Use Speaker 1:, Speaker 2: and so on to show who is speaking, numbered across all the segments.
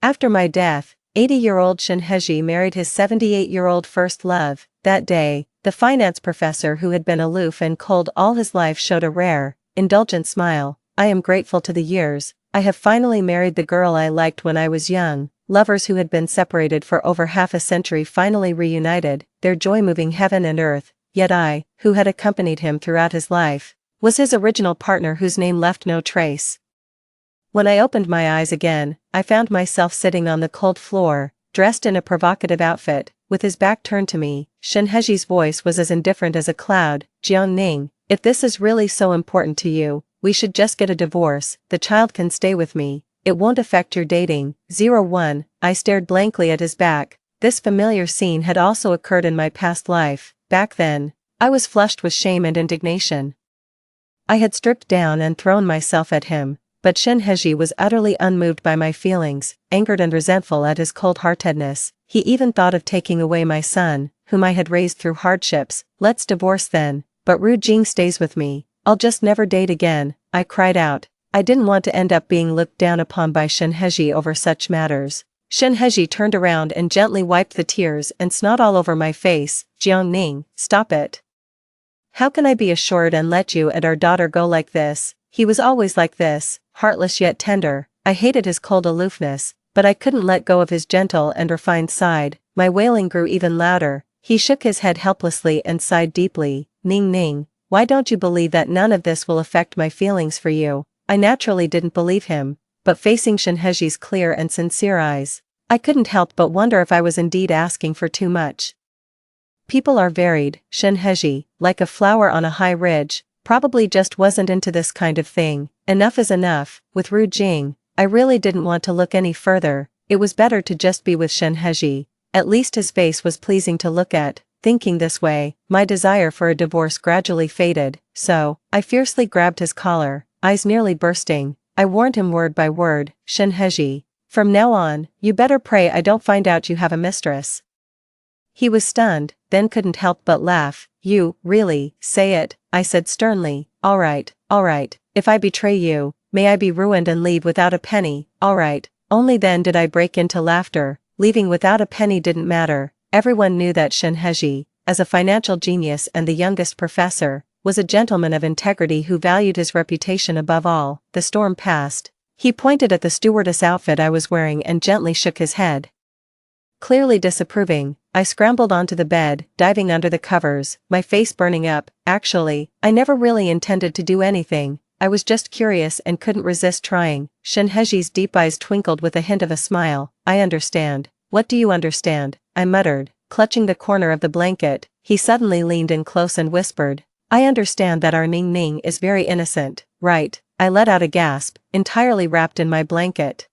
Speaker 1: After my death, 80-year-old Shinheji married his 78-year-old first love. That day, the finance professor who had been aloof and cold all his life showed a rare, indulgent smile. I am grateful to the years. I have finally married the girl I liked when I was young. Lovers who had been separated for over half a century finally reunited, their joy moving heaven and earth. Yet I, who had accompanied him throughout his life, was his original partner whose name left no trace. When I opened my eyes again, I found myself sitting on the cold floor, dressed in a provocative outfit, with his back turned to me. Shinheji's voice was as indifferent as a cloud. Jiangning, if this is really so important to you, we should just get a divorce. The child can stay with me. It won't affect your dating. 01. I stared blankly at his back. This familiar scene had also occurred in my past life. Back then, I was flushed with shame and indignation. I had stripped down and thrown myself at him, but Shinheji was utterly unmoved by my feelings, angered and resentful at his cold-heartedness. He even thought of taking away my son, whom I had raised through hardships. Let's divorce then, but Ru Jing stays with me. I'll just never date again, I cried out. I didn't want to end up being looked down upon by Shinheji over such matters. Shinheji turned around and gently wiped the tears and snot all over my face. Jiangning, stop it. How can I be assured and let you and our daughter go like this? He was always like this, heartless yet tender. I hated his cold aloofness, but I couldn't let go of his gentle and refined side. My wailing grew even louder. He shook his head helplessly and sighed deeply. Ning Ning, why don't you believe that none of this will affect my feelings for you? I naturally didn't believe him, but facing Shinheji's clear and sincere eyes, I couldn't help but wonder if I was indeed asking for too much. People are varied. Shinheji, like a flower on a high ridge, probably just wasn't into this kind of thing. Enough is enough. With Ru Jing, I really didn't want to look any further. It was better to just be with Shinheji. At least his face was pleasing to look at. Thinking this way, my desire for a divorce gradually faded, so I fiercely grabbed his collar, eyes nearly bursting. I warned him word by word. Shinheji, from now on, you better pray I don't find out you have a mistress. He was stunned, then couldn't help but laugh. You, really, say it, I said sternly. All right, if I betray you, may I be ruined and leave without a penny. All right. Only then did I break into laughter. Leaving without a penny didn't matter. Everyone knew that Shinheji, as a financial genius and the youngest professor, was a gentleman of integrity who valued his reputation above all. The storm passed. He pointed at the stewardess outfit I was wearing and gently shook his head. Clearly disapproving, I scrambled onto the bed, diving under the covers, my face burning up. Actually, I never really intended to do anything. I was just curious and couldn't resist trying. Shinheji's deep eyes twinkled with a hint of a smile. I understand. What do you understand? I muttered, clutching the corner of the blanket. He suddenly leaned in close and whispered, I understand that our Ning Ning is very innocent, right? I let out a gasp, entirely wrapped in my blanket.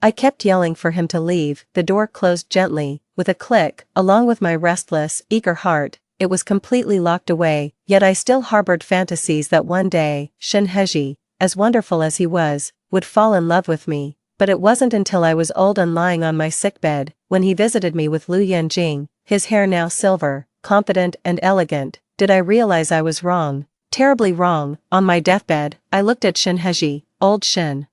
Speaker 1: I kept yelling for him to leave. The door closed gently, with a click, along with my restless, eager heart. It was completely locked away, yet I still harbored fantasies that one day, Shinheji, as wonderful as he was, would fall in love with me. But it wasn't until I was old and lying on my sickbed, when he visited me with Lu Yanjing, his hair now silver, confident and elegant, did I realize I was wrong, terribly wrong. On my deathbed, I looked at Shinheji. Old Shin.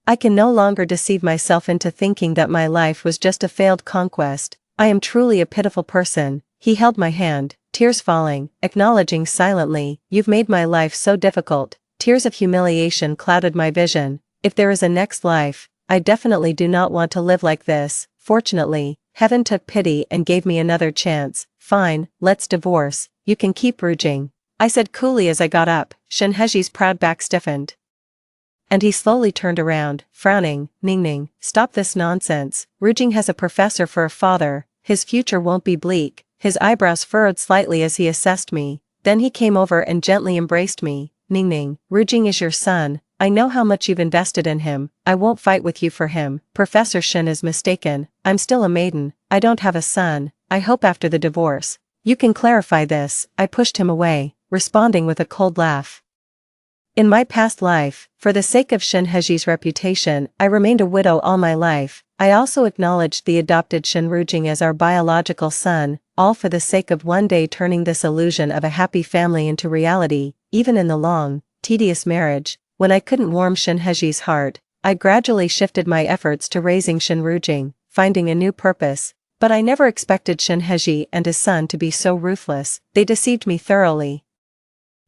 Speaker 1: I can no longer deceive myself into thinking that my life was just a failed conquest. I am truly a pitiful person. He held my hand, tears falling, acknowledging silently, you've made my life so difficult. Tears of humiliation clouded my vision. If there is a next life, I definitely do not want to live like this. Fortunately, heaven took pity and gave me another chance. Fine, let's divorce. You can keep Ru Jing, I said coolly as I got up. Shinheji's proud back stiffened, and he slowly turned around, frowning. Ning Ning, stop this nonsense. Ru Jing has a professor for a father. His future won't be bleak. His eyebrows furrowed slightly as he assessed me. Then he came over and gently embraced me. Ning Ning, Ru Jing is your son. I know how much you've invested in him. I won't fight with you for him. Professor Shin is mistaken. I'm still a maiden. I don't have a son. I hope after the divorce, you can clarify this. I pushed him away, responding with a cold laugh. In my past life, for the sake of Shinheji's reputation, I remained a widow all my life. I also acknowledged the adopted Shin Ru Jing as our biological son, all for the sake of one day turning this illusion of a happy family into reality. Even in the long, tedious marriage, when I couldn't warm Shinheji's heart, I gradually shifted my efforts to raising Shin Rujing, finding a new purpose. But I never expected Shin Heji and his son to be so ruthless. They deceived me thoroughly,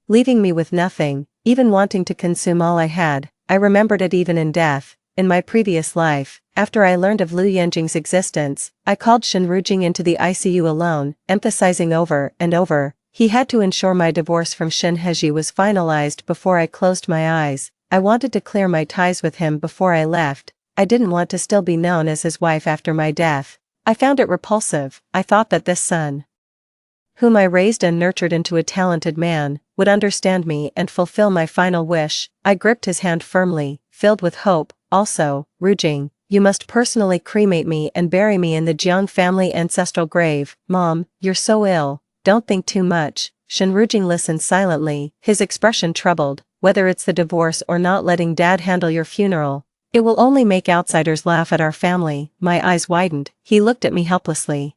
Speaker 1: leaving me with nothing, even wanting to consume all I had. I remembered it even in death. In my previous life, after I learned of Lu Yanjing's existence, I called Shin Rujing into the ICU alone, emphasizing over and over, he had to ensure my divorce from Shin Heji was finalized before I closed my eyes. I wanted to clear my ties with him before I left. I didn't want to still be known as his wife after my death. I found it repulsive. I thought that this son, whom I raised and nurtured into a talented man, would understand me and fulfill my final wish. I gripped his hand firmly, filled with hope. Also, Rujing, you must personally cremate me and bury me in the Jiang family ancestral grave. Mom, you're so ill. Don't think too much. Shin Rujing listened silently, his expression troubled. Whether it's the divorce or not letting Dad handle your funeral, it will only make outsiders laugh at our family. My eyes widened. He looked at me helplessly,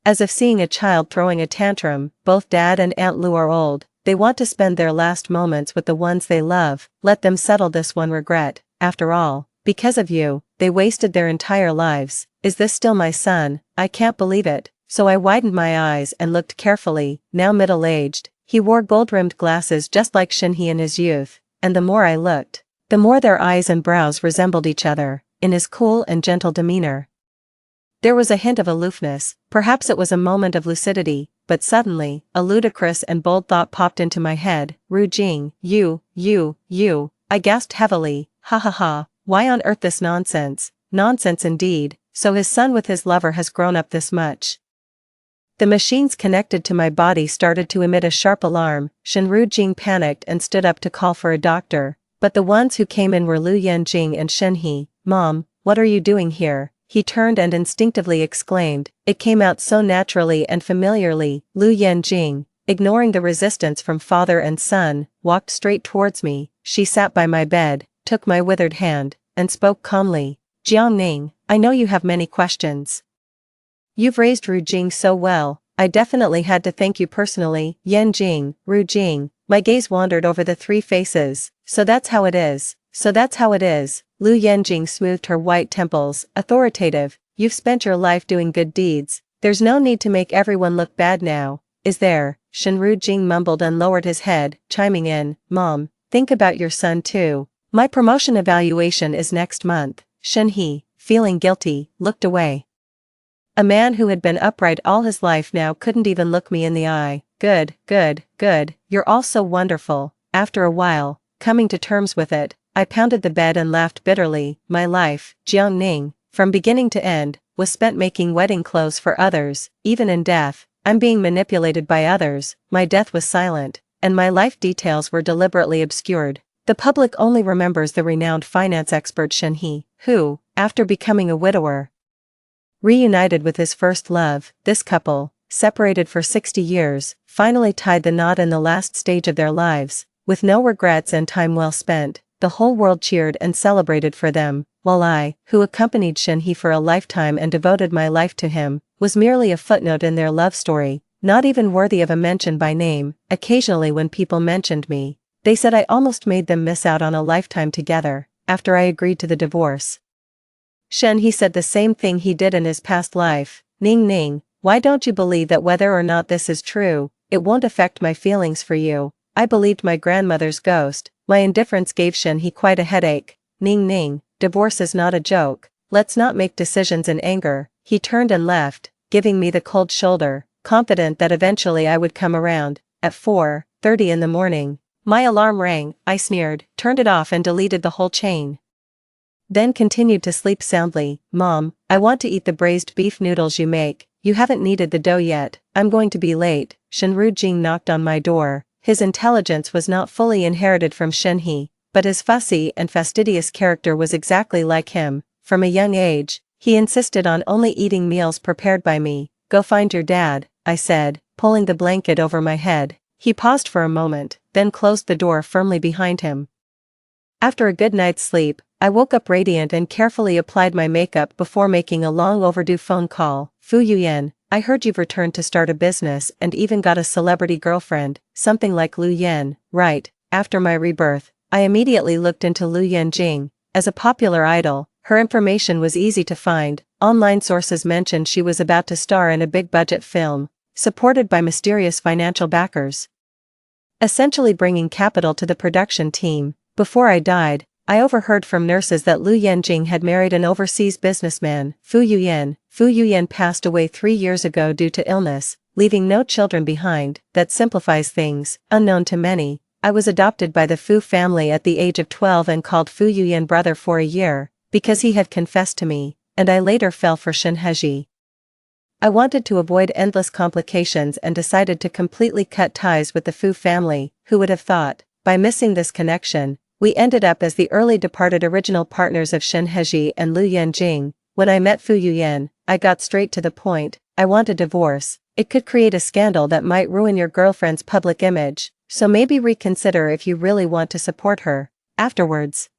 Speaker 1: as if seeing a child throwing a tantrum. Both Dad and Aunt Lu are old. They want to spend their last moments with the ones they love. Let them settle this one regret. After all, because of you, they wasted their entire lives. Is this still my son? I can't believe it. So I widened my eyes and looked carefully. Now middle-aged, he wore gold-rimmed glasses just like Shinhee in his youth, and the more I looked, the more their eyes and brows resembled each other. In his cool and gentle demeanor, there was a hint of aloofness. Perhaps it was a moment of lucidity, but suddenly, a ludicrous and bold thought popped into my head. Rujing, you. I gasped heavily. Ha ha ha, why on earth this nonsense? Nonsense indeed. So his son with his lover has grown up this much. The machines connected to my body started to emit a sharp alarm. Shin Rujing panicked and stood up to call for a doctor, but the ones who came in were Lu Yanjing and Shinhee. Mom, what are you doing here? He turned and instinctively exclaimed. It came out so naturally and familiarly. Lu Yanjing, ignoring the resistance from father and son, walked straight towards me. She sat by my bed, took my withered hand, and spoke calmly. Jiangning, I know you have many questions. You've raised Rujing so well. I definitely had to thank you personally. Yanjing, Rujing. My gaze wandered over the three faces. So that's how it is. Lu Yanjing smoothed her white temples. Authoritative. You've spent your life doing good deeds. There's no need to make everyone look bad now, is there? Shin Rujing mumbled and lowered his head, chiming in. Mom, think about your son too. My promotion evaluation is next month. Shinhee, feeling guilty, looked away. A man who had been upright all his life now couldn't even look me in the eye. Good. You're all so wonderful. After a while, coming to terms with it, I pounded the bed and laughed bitterly. My life, Jiangning, from beginning to end, was spent making wedding clothes for others. Even in death, I'm being manipulated by others. My death was silent, and my life details were deliberately obscured. The public only remembers the renowned finance expert Shinhee, who, after becoming a widower, reunited with his first love. This couple, separated for 60 years, finally tied the knot in the last stage of their lives, with no regrets and time well spent. The whole world cheered and celebrated for them, while I, who accompanied Shinhee for a lifetime and devoted my life to him, was merely a footnote in their love story, not even worthy of a mention by name. Occasionally when people mentioned me, they said I almost made them miss out on a lifetime together. After I agreed to the divorce, Shinhee said the same thing he did in his past life. Ning, why don't you believe that whether or not this is true, it won't affect my feelings for you? I believed my grandmother's ghost. My indifference gave Shinhee quite a headache. Ning, divorce is not a joke. Let's not make decisions in anger. He turned and left, giving me the cold shoulder, confident that eventually I would come around. At 4:30 in the morning, my alarm rang. I sneered, turned it off and deleted the whole chain. Then continued to sleep soundly. Mom, I want to eat the braised beef noodles you make. You haven't kneaded the dough yet. I'm going to be late. Shin Rujing knocked on my door. His intelligence was not fully inherited from Shinhee, but his fussy and fastidious character was exactly like him. From a young age, he insisted on only eating meals prepared by me. Go find your dad, I said, pulling the blanket over my head. He paused for a moment, then closed the door firmly behind him. After a good night's sleep, I woke up radiant and carefully applied my makeup before making a long overdue phone call. Fu Yuyan, I heard you've returned to start a business and even got a celebrity girlfriend, something like Lu Yan, right? After my rebirth, I immediately looked into Lu Yanjing, As a popular idol, her information was easy to find. Online sources mentioned she was about to star in a big-budget film, supported by mysterious financial backers, essentially bringing capital to the production team. Before I died, I overheard from nurses that Lu Yanjing had married an overseas businessman, Fu Yuyan. Fu Yuyan passed away 3 years ago due to illness, leaving no children behind. That simplifies things. Unknown to many, I was adopted by the Fu family at the age of 12 and called Fu Yuyan brother for a year, because he had confessed to me, and I later fell for Shen Heji. I wanted to avoid endless complications and decided to completely cut ties with the Fu family. Who would have thought? By missing this connection, we ended up as the early departed original partners of Shen Heji and Lu Yanjing. When I met Fu Yuyan, I got straight to the point. I want a divorce. It could create a scandal that might ruin your girlfriend's public image, so maybe reconsider if you really want to support her. Afterwards,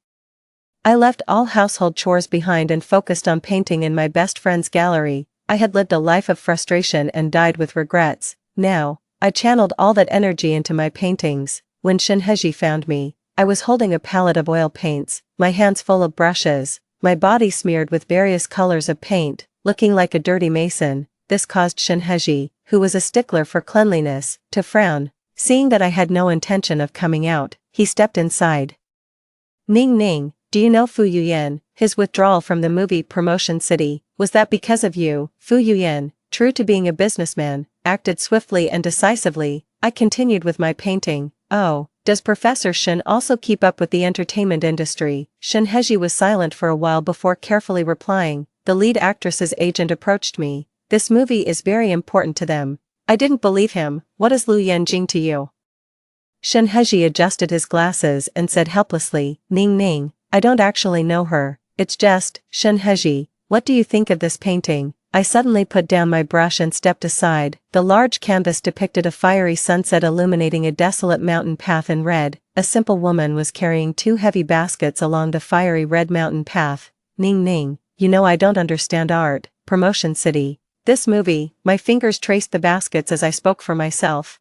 Speaker 1: I left all household chores behind and focused on painting in my best friend's gallery. I had lived a life of frustration and died with regrets. Now, I channeled all that energy into my paintings. When Shen Heji found me, I was holding a palette of oil paints, my hands full of brushes, my body smeared with various colors of paint, looking like a dirty mason. This caused Shen Heji, who was a stickler for cleanliness, to frown. Seeing that I had no intention of coming out, he stepped inside. Ning Ning, do you know Fu Yuyan? His withdrawal from the movie Promotion City, was that because of you? Fu Yuyan, true to being a businessman, acted swiftly and decisively. I continued with my painting. Oh, does Professor Shen also keep up with the entertainment industry? Shen Heji was silent for a while before carefully replying. The lead actress's agent approached me. This movie is very important to them. I didn't believe him. What is Lu Yanjing to you? Shen Heji adjusted his glasses and said helplessly, Ning Ning, I don't actually know her. It's just, Shen Heji, what do you think of this painting? I suddenly put down my brush and stepped aside. The large canvas depicted a fiery sunset illuminating a desolate mountain path in red. A simple woman was carrying 2 heavy baskets along the fiery red mountain path. Ning Ning, you know I don't understand art. Promotion City. This movie, my fingers traced the baskets as I spoke for myself.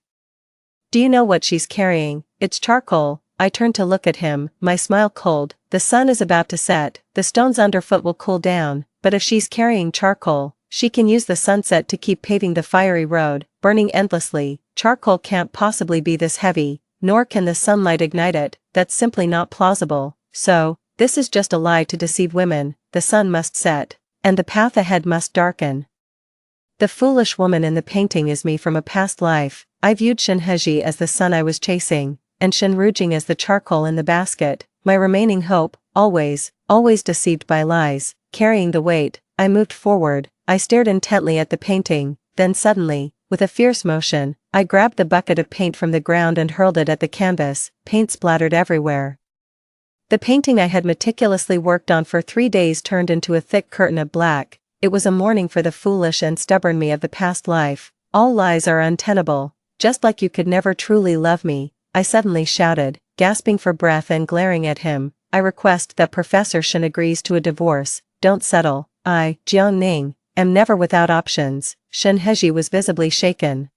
Speaker 1: Do you know what she's carrying? It's charcoal. I turned to look at him, my smile cold. The sun is about to set, the stones underfoot will cool down, but if she's carrying charcoal, she can use the sunset to keep paving the fiery road, burning endlessly. Charcoal can't possibly be this heavy, nor can the sunlight ignite it. That's simply not plausible. So, this is just a lie to deceive women. The sun must set, and the path ahead must darken. The foolish woman in the painting is me from a past life. I viewed Shen Heji as the sun I was chasing, and Shen Rujing as the charcoal in the basket, my remaining hope. Always deceived by lies, carrying the weight. I moved forward. I stared intently at the painting, then suddenly, with a fierce motion, I grabbed the bucket of paint from the ground and hurled it at the canvas. Paint splattered everywhere. The painting I had meticulously worked on for 3 days turned into a thick curtain of black. It was a mourning for the foolish and stubborn me of the past life. All lies are untenable. Just like you could never truly love me, I suddenly shouted, gasping for breath and glaring at him. I request that Professor Shen agrees to a divorce. Don't settle. I, Jiang Ning, am never without options. Shen Heji was visibly shaken,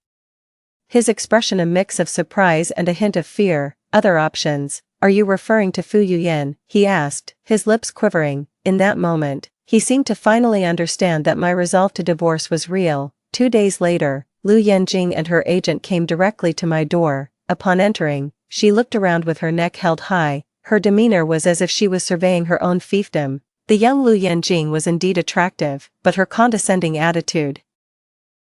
Speaker 1: his expression a mix of surprise and a hint of fear. Other options? Are you referring to Fu Yuyan? He asked, his lips quivering. In that moment, he seemed to finally understand that my resolve to divorce was real. 2 days later, Lu Yanjing and her agent came directly to my door. Upon entering, she looked around with her neck held high. Her demeanor was as if she was surveying her own fiefdom. The young Lu Yanjing was indeed attractive, but her condescending attitude,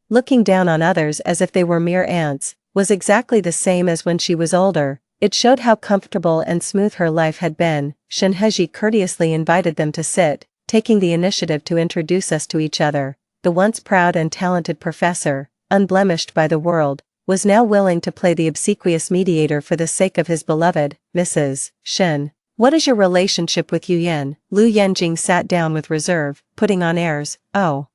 Speaker 1: looking down on others as if they were mere ants, was exactly the same as when she was older. It showed how comfortable and smooth her life had been. Shen Heji courteously invited them to sit, taking the initiative to introduce us to each other. The once proud and talented professor, unblemished by the world, was now willing to play the obsequious mediator for the sake of his beloved, Mrs. Shen. What is your relationship with Yuyan? Lu Yanjing sat down with reserve, putting on airs. Oh.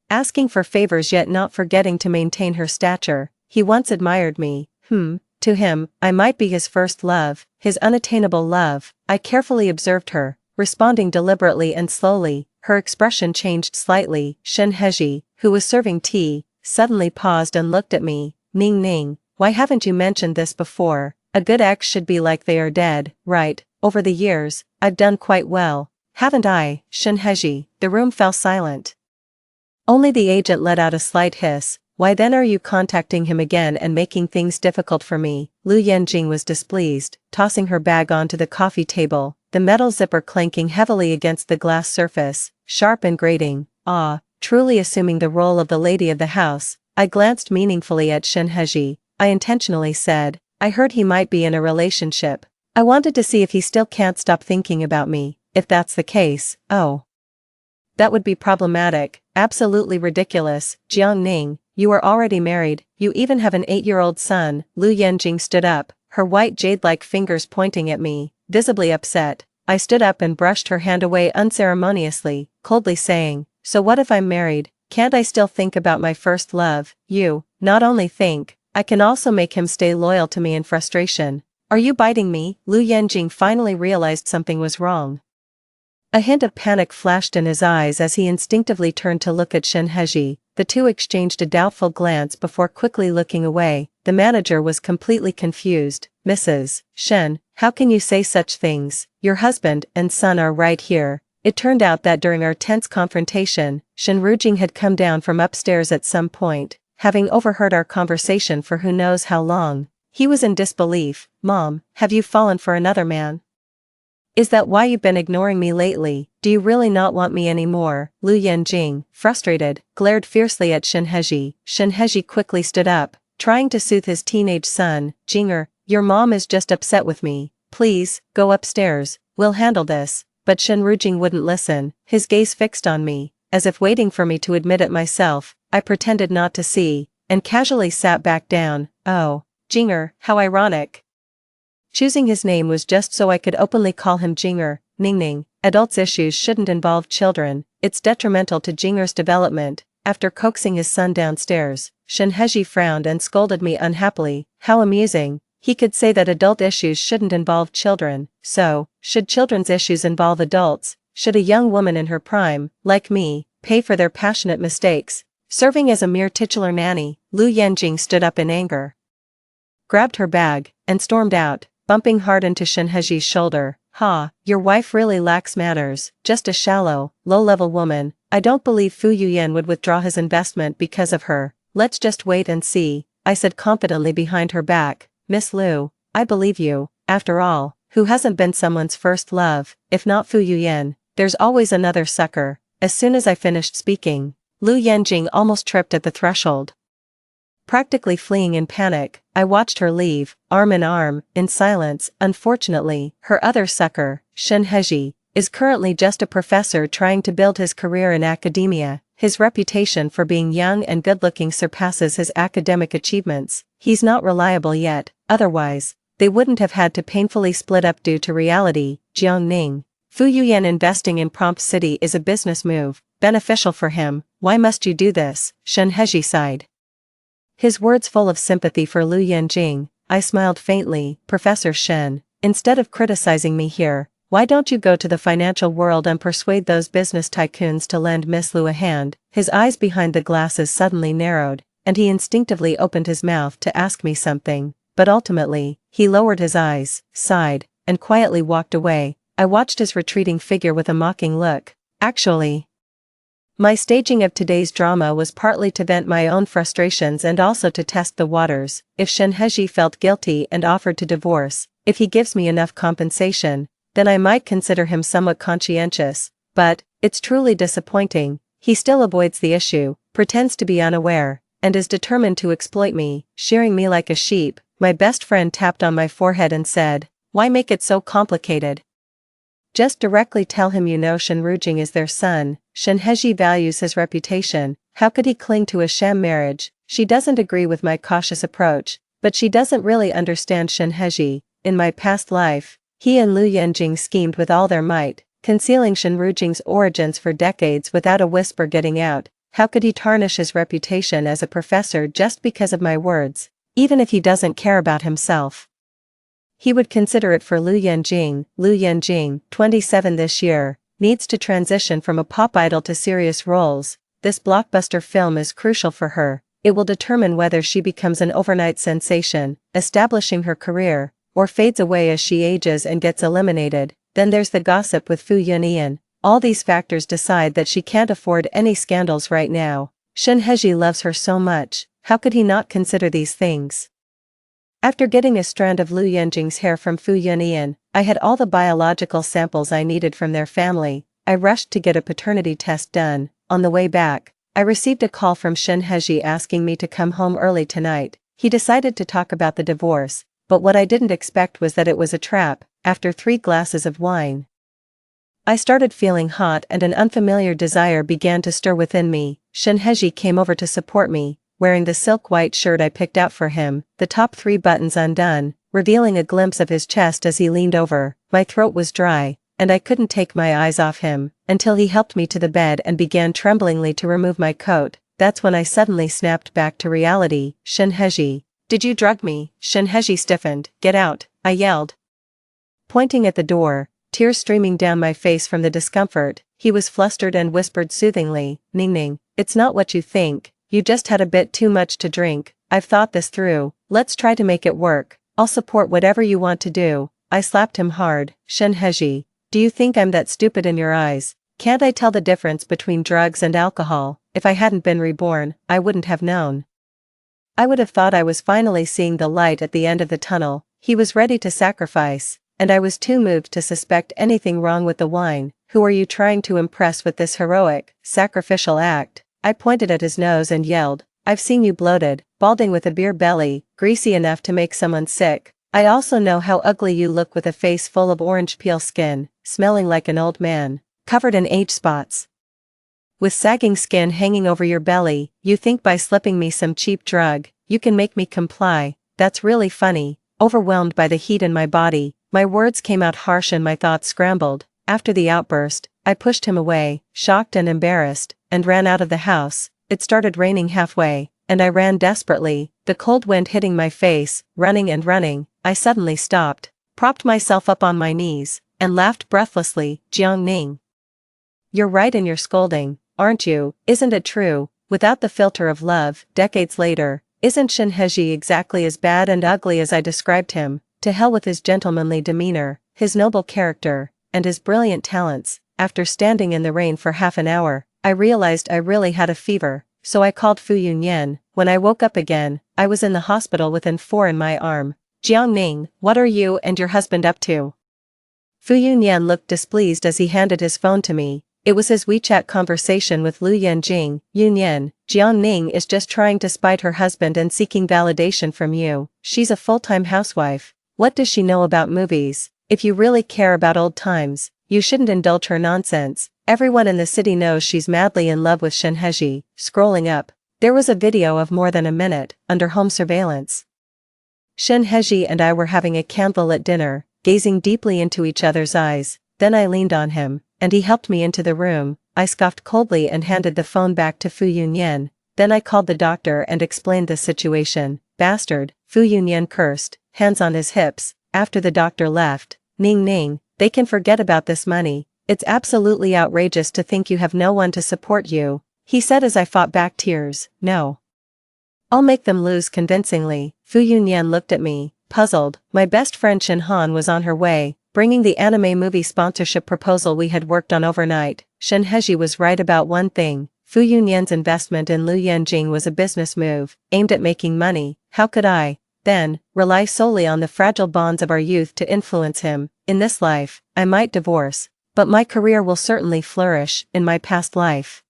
Speaker 1: Asking for favors yet not forgetting to maintain her stature. He once admired me. To him, I might be his first love, his unattainable love. I carefully observed her, responding deliberately and slowly. Her expression changed slightly. Shen Heji, who was serving tea, suddenly paused and looked at me. Ning Ning, why haven't you mentioned this before? A good ex should be like they are dead, right? Over the years, I've done quite well, haven't I, Shin Hezi? The room fell silent. Only the agent let out a slight hiss. Why then are you contacting him again and making things difficult for me? Lu Yanjing was displeased, tossing her bag onto the coffee table, the metal zipper clanking heavily against the glass surface, sharp and grating. Ah, truly assuming the role of the lady of the house. I glanced meaningfully at Shin Hezi. I intentionally said, I heard he might be in a relationship. I wanted to see if he still can't stop thinking about me. If that's the case, oh. That would be problematic, absolutely ridiculous. Jiang Ning, you are already married, you even have an 8-year-old son. Lu Yanjing stood up, her white jade-like fingers pointing at me, visibly upset. I stood up and brushed her hand away unceremoniously, coldly saying, so what if I'm married? Can't I still think about my first love? You, not only think, I can also make him stay loyal to me in frustration. Are you biting me? Lu Yanjing finally realized something was wrong. A hint of panic flashed in his eyes as he instinctively turned to look at Shin Hezi. The two exchanged a doubtful glance before quickly looking away. The manager was completely confused. Mrs. Shen, how can you say such things? Your husband and son are right here. It turned out that during our tense confrontation, Shen Rujing had come down from upstairs at some point, having overheard our conversation for who knows how long. He was in disbelief. Mom, have you fallen for another man? Is that why you've been ignoring me lately? Do you really not want me anymore? Lu Yanjing, frustrated, glared fiercely at Shin Hezi. Shin Hezi quickly stood up, trying to soothe his teenage son. Jinger, your mom is just upset with me. Please, go upstairs, we'll handle this. But Shin Rujing wouldn't listen, his gaze fixed on me, as if waiting for me to admit it myself. I pretended not to see, and casually sat back down. Oh, Jinger, how ironic. Choosing his name was just so I could openly call him Jinger. Ningning, adults' issues shouldn't involve children, it's detrimental to Jinger's development. After coaxing his son downstairs, Shin Hezi frowned and scolded me unhappily. How amusing, he could say that adult issues shouldn't involve children. So, should children's issues involve adults? Should a young woman in her prime, like me, pay for their passionate mistakes? Serving as a mere titular nanny, Lu Yanjing stood up in anger, grabbed her bag, and stormed out, bumping hard into Shin Hezi's shoulder. Ha, your wife really lacks manners, just a shallow, low-level woman. I don't believe Fu Yuyan would withdraw his investment because of her. Let's just wait and see, I said confidently behind her back. Miss Lu, I believe you. After all, who hasn't been someone's first love? If not Fu Yuyan, there's always another sucker. As soon as I finished speaking, Lu Yanjing almost tripped at the threshold. Practically fleeing in panic, I watched her leave, arm in arm, in silence. Unfortunately, her other sucker, Shin Hezi, is currently just a professor trying to build his career in academia. His reputation for being young and good-looking surpasses his academic achievements. He's not reliable yet, otherwise, they wouldn't have had to painfully split up due to reality. Jiang Ning, Fu Yuyan investing in Prompt City is a business move, beneficial for him. Why must you do this? Shin Hezi sighed, his words full of sympathy for Lu Yanjing. I smiled faintly. Professor Shen, instead of criticizing me here, why don't you go to the financial world and persuade those business tycoons to lend Miss Lu a hand? His eyes behind the glasses suddenly narrowed, and he instinctively opened his mouth to ask me something, but ultimately, he lowered his eyes, sighed, and quietly walked away. I watched his retreating figure with a mocking look. Actually, my staging of today's drama was partly to vent my own frustrations and also to test the waters. If Shin Hezi felt guilty and offered to divorce, if he gives me enough compensation, then I might consider him somewhat conscientious. But, it's truly disappointing, he still avoids the issue, pretends to be unaware, and is determined to exploit me, shearing me like a sheep. My best friend tapped on my forehead and said, why make it so complicated? Just directly tell him you know Shin Rujing is their son. Shin Hezi values his reputation. How could he cling to a sham marriage? She doesn't agree with my cautious approach, but she doesn't really understand Shin Hezi. In my past life, he and Lu Yanjing schemed with all their might, concealing Shin Rujing's origins for decades without a whisper getting out. How could he tarnish his reputation as a professor just because of my words, even if he doesn't care about himself? He would consider it for Lu Yanjing. Lu Yanjing, 27 this year, needs to transition from a pop idol to serious roles. This blockbuster film is crucial for her. It will determine whether she becomes an overnight sensation, establishing her career, or fades away as she ages and gets eliminated. Then there's the gossip with Fu Yunyan. All these factors decide that she can't afford any scandals right now. Shen Heji loves her so much, how could he not consider these things? After getting a strand of Lu Yanjing's hair from Fu Yunyan, I had all the biological samples I needed from their family. I rushed to get a paternity test done. On the way back, I received a call from Shen Heji asking me to come home early tonight. He decided to talk about the divorce, but what I didn't expect was that it was a trap. After 3 glasses of wine, I started feeling hot and an unfamiliar desire began to stir within me. Shen Heji came over to support me, wearing the silk white shirt I picked out for him, the top 3 buttons undone, revealing a glimpse of his chest as he leaned over. My throat was dry, and I couldn't take my eyes off him, until he helped me to the bed and began tremblingly to remove my coat. That's when I suddenly snapped back to reality. Shen Heji, did you drug me? Shen Heji stiffened. Get out, I yelled, pointing at the door, tears streaming down my face from the discomfort. He was flustered and whispered soothingly, Ning Ning, it's not what you think, you just had a bit too much to drink. I've thought this through, let's try to make it work, I'll support whatever you want to do. I slapped him hard. Shen Heji, do you think I'm that stupid in your eyes? Can't I tell the difference between drugs and alcohol? If I hadn't been reborn, I wouldn't have known. I would have thought I was finally seeing the light at the end of the tunnel. He was ready to sacrifice, and I was too moved to suspect anything wrong with the wine. Who are you trying to impress with this heroic, sacrificial act? I pointed at his nose and yelled, I've seen you bloated, balding with a beer belly, greasy enough to make someone sick. I also know how ugly you look with a face full of orange peel skin, smelling like an old man, covered in age spots, with sagging skin hanging over your belly. You think by slipping me some cheap drug, you can make me comply? That's really funny. Overwhelmed by the heat in my body, my words came out harsh and my thoughts scrambled. After the outburst, I pushed him away, shocked and embarrassed, and ran out of the house. It started raining halfway, and I ran desperately, the cold wind hitting my face. Running and running, I suddenly stopped, propped myself up on my knees, and laughed breathlessly. Jiang Ning, you're right in your scolding, aren't you? Isn't it true? Without the filter of love, decades later, isn't Shen Heji exactly as bad and ugly as I described him? To hell with his gentlemanly demeanor, his noble character, and his brilliant talents. After standing in the rain for half an hour, I realized I really had a fever, so I called Fu Yunyan. When I woke up again, I was in the hospital with an 4 in my arm. Jiang Ning, what are you and your husband up to? Fu Yunyan looked displeased as he handed his phone to me. It was his WeChat conversation with Lu Yanjing. Yunyan, Jiang Ning is just trying to spite her husband and seeking validation from you. She's a full-time housewife. What does she know about movies? If you really care about old times, you shouldn't indulge her nonsense. Everyone in the city knows she's madly in love with Shen Heji. Scrolling up, there was a video of more than a minute, under home surveillance. Shen Heji and I were having a candlelit dinner, gazing deeply into each other's eyes. Then I leaned on him, and he helped me into the room. I scoffed coldly and handed the phone back to Fu Yunyan. Then I called the doctor and explained the situation. Bastard, Fu Yunyan cursed, hands on his hips, after the doctor left. Ning Ning, they can forget about this money. It's absolutely outrageous to think you have no one to support you, he said as I fought back tears. No. I'll make them lose convincingly. Fu Yunyan looked at me, puzzled. My best friend Shen Han was on her way, bringing the anime movie sponsorship proposal we had worked on overnight. Shen Heji was right about one thing. Fu Yunyan's investment in Lu Yanjing was a business move, aimed at making money. How could I, then, rely solely on the fragile bonds of our youth to influence him? In this life, I might divorce, but my career will certainly flourish. In my past life,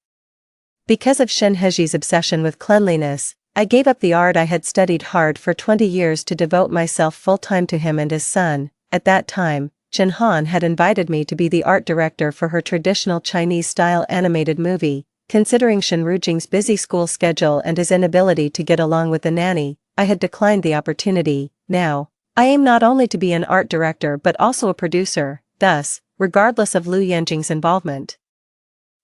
Speaker 1: because of Shen Heji's obsession with cleanliness, I gave up the art I had studied hard for 20 years to devote myself full-time to him and his son. At that time, Chen Han had invited me to be the art director for her traditional Chinese-style animated movie. Considering Shen Rujing's busy school schedule and his inability to get along with the nanny, I had declined the opportunity. Now, I aim not only to be an art director but also a producer. Thus, regardless of Lu Yanjing's involvement,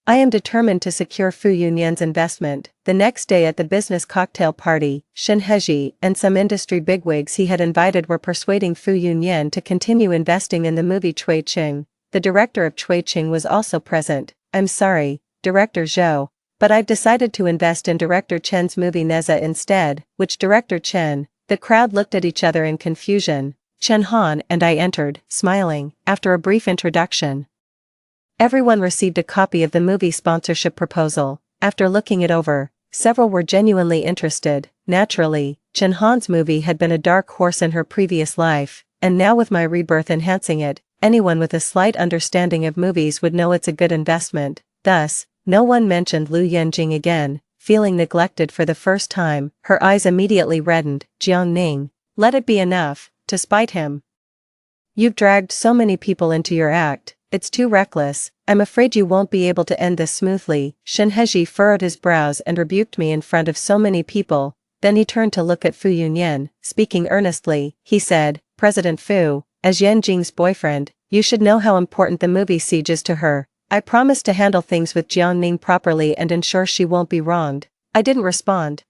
Speaker 1: I am determined to secure Fu Yunyan's investment. The next day at the business cocktail party, Shen Heji and some industry bigwigs he had invited were persuading Fu Yunyan to continue investing in the movie Cui Qing. The director of Cui Qing was also present. I'm sorry, Director Zhou, but I've decided to invest in Director Chen's movie Neza instead. Which Director Chen? The crowd looked at each other in confusion. Chen Han and I entered, smiling, after a brief introduction. Everyone received a copy of the movie sponsorship proposal. After looking it over, several were genuinely interested. Naturally, Chen Han's movie had been a dark horse in her previous life, and now with my rebirth enhancing it, anyone with a slight understanding of movies would know it's a good investment. Thus, no one mentioned Lu Yanjing again. Feeling neglected for the first time, her eyes immediately reddened. Jiang Ning, let it be enough, to spite him. You've dragged so many people into your act, it's too reckless, I'm afraid you won't be able to end this smoothly. Shen Hezhi furrowed his brows and rebuked me in front of so many people. Then he turned to look at Fu Yunyan, speaking earnestly. He said, President Fu, as Yanjing's boyfriend, you should know how important the movie siege is to her. I promise to handle things with Jiang Ning properly and ensure she won't be wronged. I didn't respond.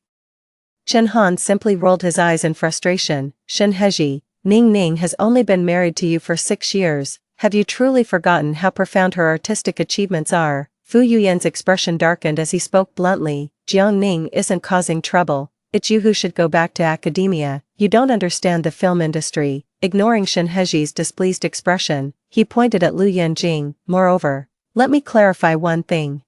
Speaker 1: Chen Han simply rolled his eyes in frustration. Shen Hezhi, Ning has only been married to you for 6 years. Have you truly forgotten how profound her artistic achievements are? Fu Yuyan's expression darkened as he spoke bluntly. Jiang Ning isn't causing trouble. It's you who should go back to academia. You don't understand the film industry. Ignoring Shen Hezhi's displeased expression, he pointed at Lu Yanjing. Moreover, let me clarify one thing.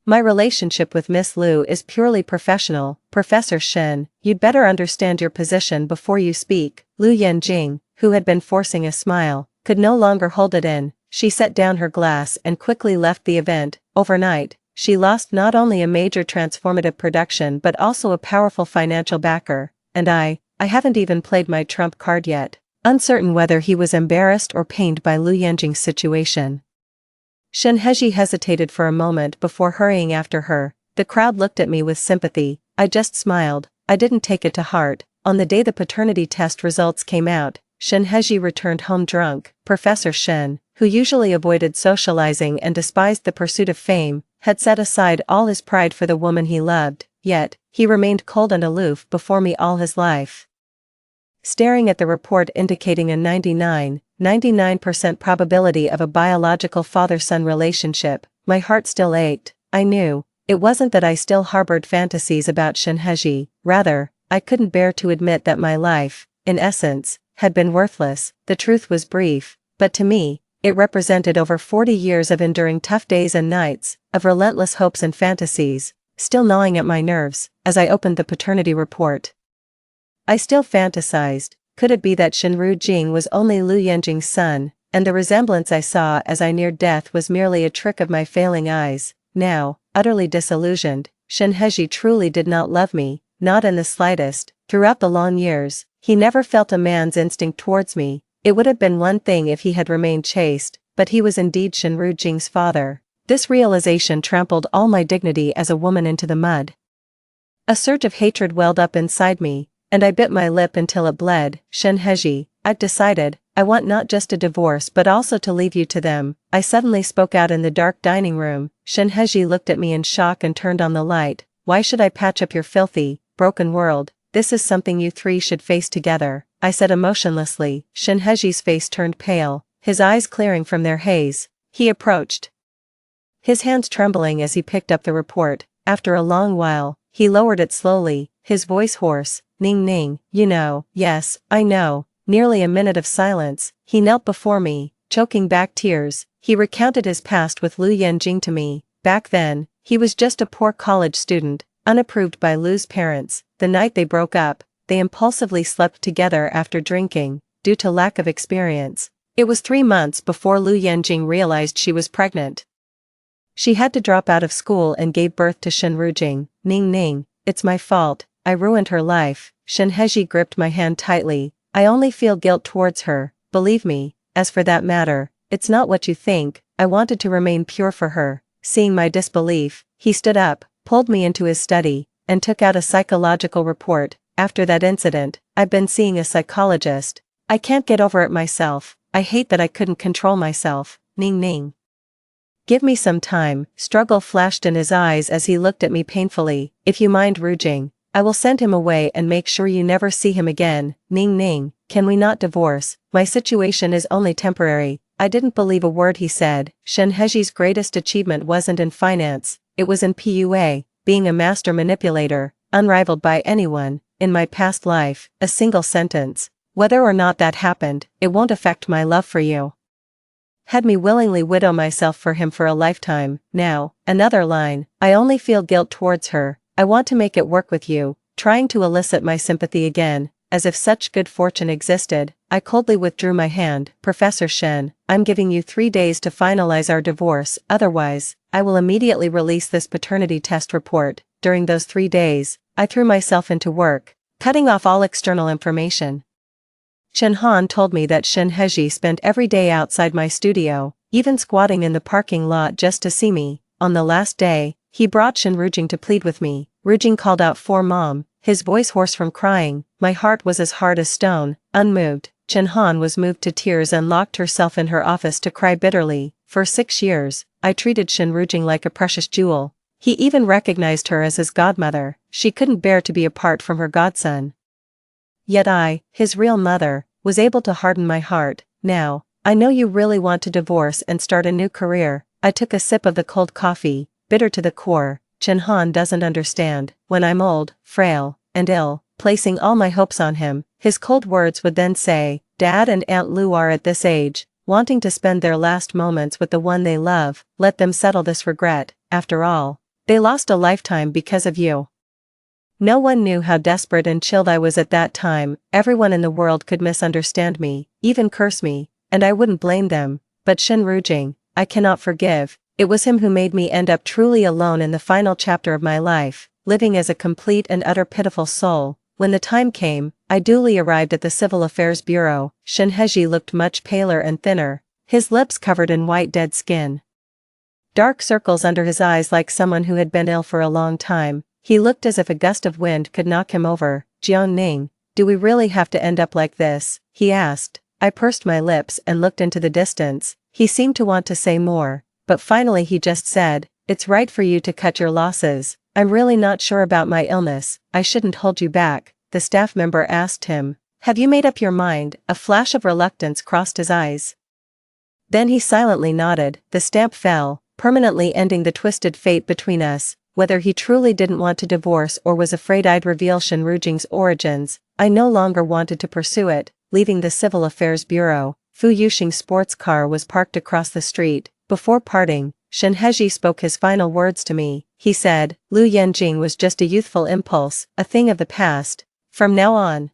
Speaker 1: My relationship with Miss Lu is purely professional. Professor Shen, you'd better understand your position before you speak. Lu Yanjing, who had been forcing a smile, could no longer hold it in. She set down her glass and quickly left the event. Overnight, she lost not only a major transformative production but also a powerful financial backer. And I haven't even played my trump card yet. Uncertain whether he was embarrassed or pained by Lu Yanjing's situation, Shen Hezhi hesitated for a moment before hurrying after her. The crowd looked at me with sympathy. I just smiled. I didn't take it to heart. On the day the paternity test results came out, Shen Hezhi returned home drunk. Professor Shen, who usually avoided socializing and despised the pursuit of fame, had set aside all his pride for the woman he loved, yet, he remained cold and aloof before me all his life. Staring at the report indicating a 99% probability of a biological father-son relationship, my heart still ached. I knew, it wasn't that I still harbored fantasies about Shen Hezhi, rather, I couldn't bear to admit that my life, in essence, had been worthless. The truth was brief, but to me, it represented over 40 years of enduring tough days and nights, of relentless hopes and fantasies, still gnawing at my nerves. As I opened the paternity report, I still fantasized. Could it be that Shenru Jing was only Lu Yanjing's son, and the resemblance I saw as I neared death was merely a trick of my failing eyes? Now, utterly disillusioned, Shen Hezhi truly did not love me, not in the slightest. Throughout the long years, he never felt a man's instinct towards me. It would have been one thing if he had remained chaste, but he was indeed Shenru Jing's father. This realization trampled all my dignity as a woman into the mud. A surge of hatred welled up inside me, and I bit my lip until it bled. Shen Hezhi, I've decided, I want not just a divorce but also to leave you to them. I suddenly spoke out in the dark dining room. Shen Hezhi looked at me in shock and turned on the light. Why should I patch up your filthy, broken world? This is something you three should face together, I said emotionlessly. Shen Hezhi's face turned pale, his eyes clearing from their haze. He approached, his hands trembling as he picked up the report. After a long while, he lowered it slowly, his voice hoarse. Ning, you know. Yes, I know. Nearly a minute of silence. He knelt before me, choking back tears. He recounted his past with Lu Yanjing to me. Back then, he was just a poor college student, unapproved by Lu's parents. The night they broke up, they impulsively slept together after drinking, due to lack of experience. It was 3 months before Lu Yanjing realized she was pregnant. She had to drop out of school and gave birth to Shenru Jing. Ning, it's my fault. I ruined her life. Shen Hezhi gripped my hand tightly. I only feel guilt towards her, believe me. As for that matter, it's not what you think. I wanted to remain pure for her. Seeing my disbelief, he stood up, pulled me into his study, and took out a psychological report. After that incident, I've been seeing a psychologist. I can't get over it myself. I hate that I couldn't control myself. Ning. Give me some time. Struggle flashed in his eyes as he looked at me painfully. If you mind Rujing, I will send him away and make sure you never see him again. Ning, can we not divorce? My situation is only temporary. I didn't believe a word he said. Shen Hezhi's greatest achievement wasn't in finance, it was in PUA, being a master manipulator, unrivaled by anyone. In my past life, a single sentence, Whether or not that happened, it won't affect my love for you. Had me willingly widow myself for him for a lifetime. Now, another line, I only feel guilt towards her, I want to make it work with you, trying to elicit my sympathy again, as if such good fortune existed. I coldly withdrew my hand. Professor Shen, I'm giving you 3 days to finalize our divorce, otherwise, I will immediately release this paternity test report. During those 3 days, I threw myself into work, cutting off all external information. Chen Han told me that Shen Heji spent every day outside my studio, even squatting in the parking lot just to see me. On the last day, he brought Shen Rujing to plead with me. Rujing called out for Mom, his voice hoarse from crying. My heart was as hard as stone, unmoved. Chen Han was moved to tears and locked herself in her office to cry bitterly. For 6 years, I treated Shen Rujing like a precious jewel. He even recognized her as his godmother. She couldn't bear to be apart from her godson. Yet I, his real mother, was able to harden my heart. Now, I know you really want to divorce and start a new career. I took a sip of the cold coffee, bitter to the core. Chen Han doesn't understand. When I'm old, frail, and ill, placing all my hopes on him, his cold words would then say, Dad and Aunt Lu are at this age, wanting to spend their last moments with the one they love. Let them settle this regret. After all, they lost a lifetime because of you. No one knew how desperate and chilled I was at that time. Everyone in the world could misunderstand me, even curse me, and I wouldn't blame them. But Shen Rujing, I cannot forgive. It was him who made me end up truly alone in the final chapter of my life, living as a complete and utter pitiful soul. When the time came, I duly arrived at the Civil Affairs Bureau. Shen Heji looked much paler and thinner, his lips covered in white dead skin. Dark circles under his eyes like someone who had been ill for a long time. He looked as if a gust of wind could knock him over. Jiang Ning, do we really have to end up like this? He asked. I pursed my lips and looked into the distance. He seemed to want to say more, but finally he just said, it's right for you to cut your losses. I'm really not sure about my illness. I shouldn't hold you back. The staff member asked him. Have you made up your mind? A flash of reluctance crossed his eyes. Then he silently nodded. The stamp fell, permanently ending the twisted fate between us. Whether he truly didn't want to divorce or was afraid I'd reveal Shen Rujing's origins, I no longer wanted to pursue it. Leaving the Civil Affairs Bureau, Fu Yuxing's sports car was parked across the street. Before parting, Shen Heji spoke his final words to me. He said, Lu Yanjing was just a youthful impulse, a thing of the past. From now on,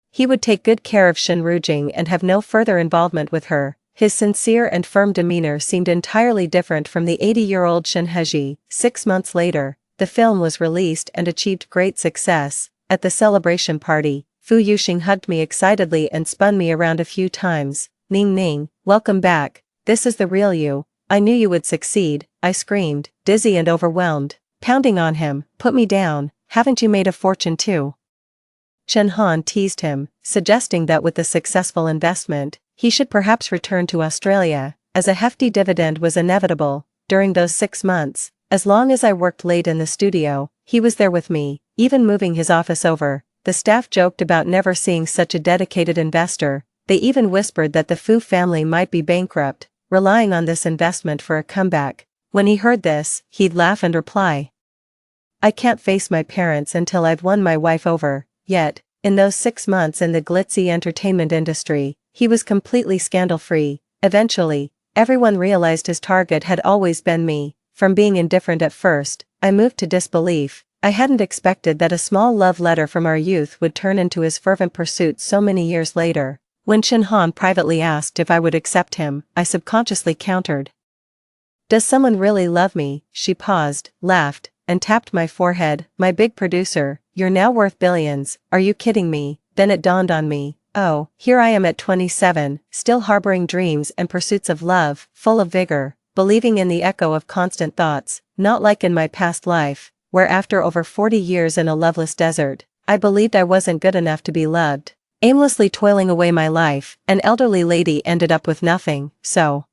Speaker 1: he would take good care of Shen Rujing and have no further involvement with her. His sincere and firm demeanor seemed entirely different from the 80-year-old Shen Heji. 6 months later, the film was released and achieved great success. At the celebration party, Fu Yuxing hugged me excitedly and spun me around a few times. Ning Ning, welcome back. This is the real you. I knew you would succeed, I screamed, dizzy and overwhelmed. Pounding on him, put me down. Haven't you made a fortune too? Chen Han teased him, suggesting that with the successful investment, he should perhaps return to Australia, as a hefty dividend was inevitable. During those 6 months, as long as I worked late in the studio, he was there with me, even moving his office over. The staff joked about never seeing such a dedicated investor. They even whispered that the Fu family might be bankrupt, relying on this investment for a comeback. When he heard this, he'd laugh and reply, I can't face my parents until I've won my wife over. Yet, in those 6 months in the glitzy entertainment industry, he was completely scandal-free. Eventually, everyone realized his target had always been me. From being indifferent at first, I moved to disbelief. I hadn't expected that a small love letter from our youth would turn into his fervent pursuit so many years later. When Chen Han privately asked if I would accept him, I subconsciously countered. Does someone really love me? She paused, laughed, and tapped my forehead. My big producer, you're now worth billions. Are you kidding me? Then it dawned on me. Oh, here I am at 27, still harboring dreams and pursuits of love, full of vigor, believing in the echo of constant thoughts, not like in my past life, where after over 40 years in a loveless desert, I believed I wasn't good enough to be loved. Aimlessly toiling away my life, an elderly lady ended up with nothing, so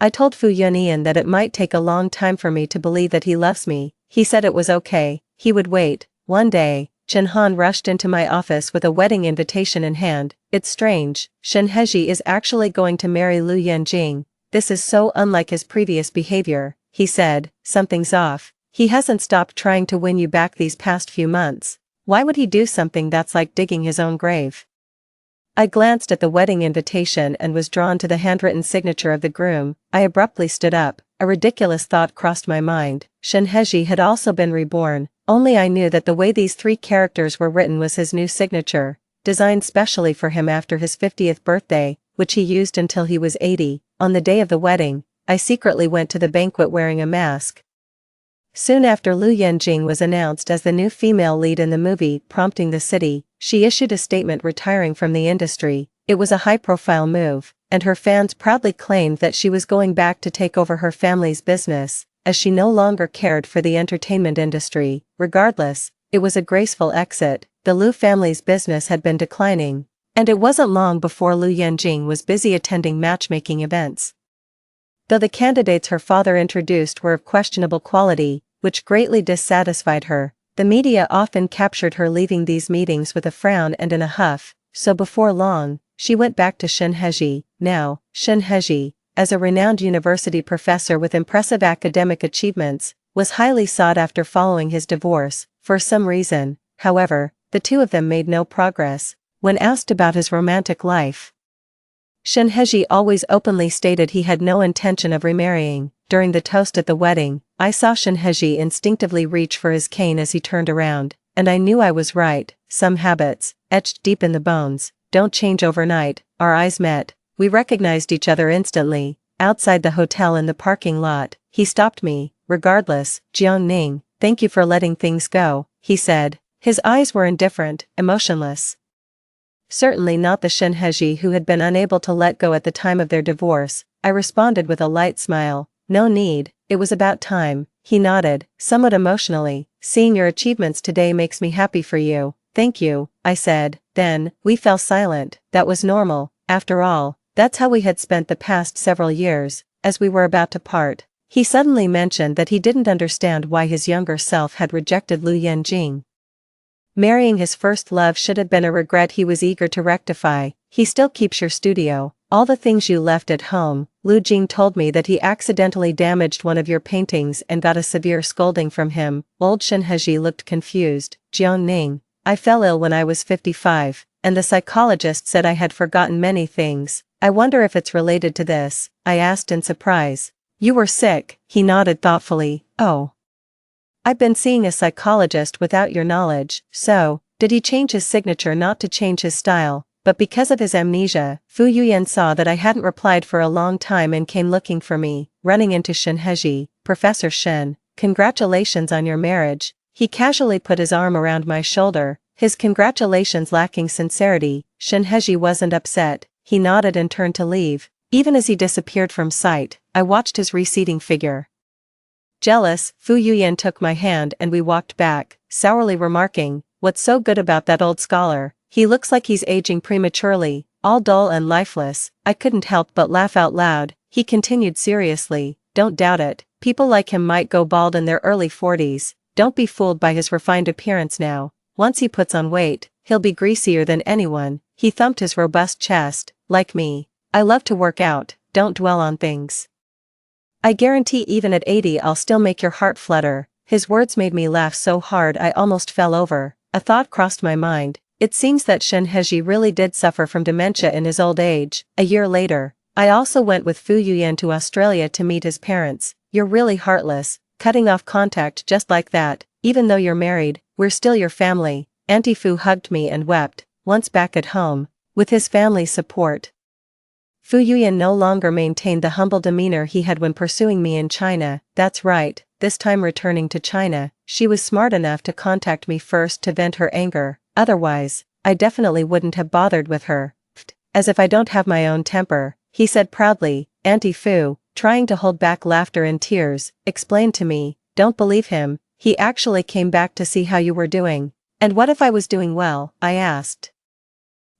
Speaker 1: I told Fu Yunian that it might take a long time for me to believe that he loves me. He said it was okay, he would wait. One day, Chen Han rushed into my office with a wedding invitation in hand. It's strange, Shen Heji is actually going to marry Lu Yanjing. This is so unlike his previous behavior, he said. Something's off. He hasn't stopped trying to win you back these past few months. Why would he do something that's like digging his own grave? I glanced at the wedding invitation and was drawn to the handwritten signature of the groom. I abruptly stood up. A ridiculous thought crossed my mind. Shinheji had also been reborn, only I knew that the way these 3 characters were written was his new signature, designed specially for him after his 50th birthday, which he used until he was 80. On the day of the wedding, I secretly went to the banquet wearing a mask. Soon after Lu Yenjing was announced as the new female lead in the movie, Prompting the City, she issued a statement retiring from the industry. It was a high-profile move, and her fans proudly claimed that she was going back to take over her family's business, as she no longer cared for the entertainment industry. Regardless, it was a graceful exit. The Lu family's business had been declining, and it wasn't long before Lu Yenjing was busy attending matchmaking events. Though the candidates her father introduced were of questionable quality, which greatly dissatisfied her, the media often captured her leaving these meetings with a frown and in a huff, so before long, she went back to Shinheji. Now, Shinheji, as a renowned university professor with impressive academic achievements, was highly sought after following his divorce. For some reason, however, the two of them made no progress. When asked about his romantic life, Shinheji always openly stated he had no intention of remarrying. During the toast at the wedding, I saw Shinheji instinctively reach for his cane as he turned around, and I knew I was right. Some habits, etched deep in the bones, don't change overnight. Our eyes met. We recognized each other instantly. Outside the hotel in the parking lot, he stopped me. Regardless, Jiang Ning, thank you for letting things go, he said. His eyes were indifferent, emotionless. Certainly not the Shinheji who had been unable to let go at the time of their divorce. I responded with a light smile. No need, it was about time. He nodded, somewhat emotionally. Seeing your achievements today makes me happy for you. Thank you, I said. Then, we fell silent. That was normal. After all, that's how we had spent the past several years. As we were about to part, he suddenly mentioned that he didn't understand why his younger self had rejected Lu Yenjing. Marrying his first love should have been a regret he was eager to rectify. He still keeps your studio, all the things you left at home. Lu Jing told me that he accidentally damaged one of your paintings and got a severe scolding from him. Old Shinheji looked confused. Jiang Ning, I fell ill when I was 55, and the psychologist said I had forgotten many things. I wonder if it's related to this, I asked in surprise. You were sick, he nodded thoughtfully. Oh. I've been seeing a psychologist without your knowledge. So, did he change his signature not to change his style, but because of his amnesia? Fu Yuyan saw that I hadn't replied for a long time and came looking for me, running into Shinheji. Professor Shen, congratulations on your marriage. He casually put his arm around my shoulder, his congratulations lacking sincerity. Shinheji wasn't upset. He nodded and turned to leave. Even as he disappeared from sight, I watched his receding figure. Jealous, Fu Yuyan took my hand and we walked back, sourly remarking, what's so good about that old scholar? He looks like he's aging prematurely, all dull and lifeless. I couldn't help but laugh out loud. He continued seriously, don't doubt it, people like him might go bald in their early 40s. Don't be fooled by his refined appearance now. Once he puts on weight, he'll be greasier than anyone. He thumped his robust chest. Like me, I love to work out, don't dwell on things. I guarantee even at 80 I'll still make your heart flutter. His words made me laugh so hard I almost fell over. A thought crossed my mind. It seems that Shinheji really did suffer from dementia in his old age. A year later, I also went with Fu Yuyan to Australia to meet his parents. You're really heartless, cutting off contact just like that. Even though you're married, we're still your family. Auntie Fu hugged me and wept. Once back at home, with his family's support, Fu Yuyan no longer maintained the humble demeanor he had when pursuing me in China. That's right, this time returning to China, she was smart enough to contact me first to vent her anger. Otherwise, I definitely wouldn't have bothered with her. As if I don't have my own temper, he said proudly. Auntie Fu, trying to hold back laughter and tears, explained to me, don't believe him, he actually came back to see how you were doing. And what if I was doing well? I asked.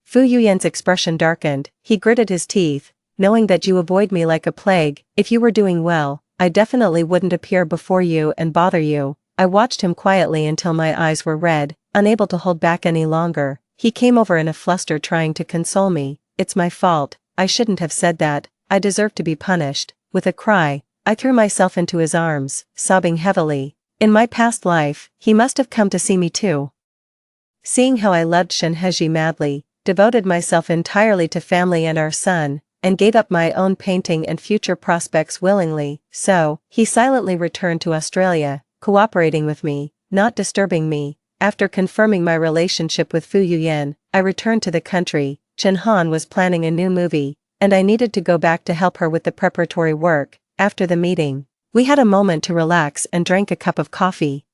Speaker 1: Fu Yuyan's expression darkened. He gritted his teeth, knowing that you avoid me like a plague. If you were doing well, I definitely wouldn't appear before you and bother you. I watched him quietly until my eyes were red, unable to hold back any longer. He came over in a fluster trying to console me. It's my fault, I shouldn't have said that, I deserve to be punished. With a cry, I threw myself into his arms, sobbing heavily. In my past life, he must have come to see me too. Seeing how I loved Shinheji madly, devoted myself entirely to family and our son, and gave up my own painting and future prospects willingly. So, he silently returned to Australia, cooperating with me, not disturbing me. After confirming my relationship with Fu Yuyan, I returned to the country. Chen Han was planning a new movie, and I needed to go back to help her with the preparatory work. After the meeting, we had a moment to relax and drank a cup of coffee.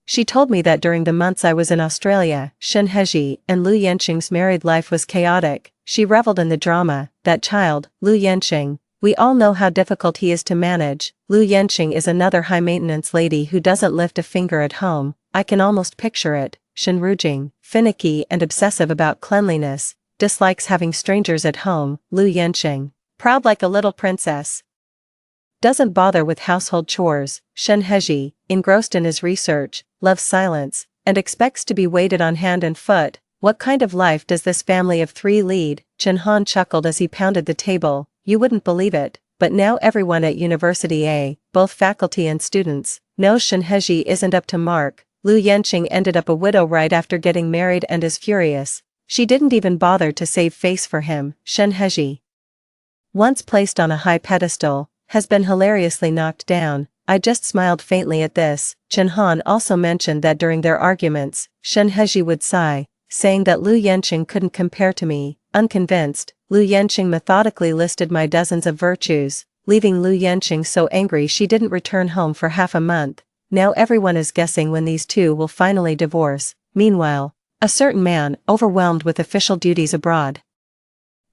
Speaker 1: She told me that during the months I was in Australia, Shen Hezhi and Lu Yanqing's married life was chaotic. She reveled in the drama. That child, Lu Yanqing. We all know how difficult he is to manage. Lu Yanqing is another high-maintenance lady who doesn't lift a finger at home. I can almost picture it. Shen Rujing, finicky and obsessive about cleanliness, dislikes having strangers at home. Lu Yanqing, proud like a little princess, doesn't bother with household chores. Shen Hezhi, engrossed in his research, loves silence, and expects to be waited on hand and foot. What kind of life does this family of three lead? Chen Han chuckled as he pounded the table. You wouldn't believe it, but now everyone at University A, both faculty and students, knows Shen Hezhi isn't up to mark. Lu Yanqing ended up a widow right after getting married and is furious. She didn't even bother to save face for him. Shen Hezhi, once placed on a high pedestal, has been hilariously knocked down. I just smiled faintly at this. Chen Han also mentioned that during their arguments, Shen Hezhi would sigh, saying that Lu Yanqing couldn't compare to me. Unconvinced, Lu Yanqing methodically listed my dozens of virtues, leaving Lu Yanqing so angry she didn't return home for half a month. Now everyone is guessing when these two will finally divorce. Meanwhile, a certain man, overwhelmed with official duties abroad,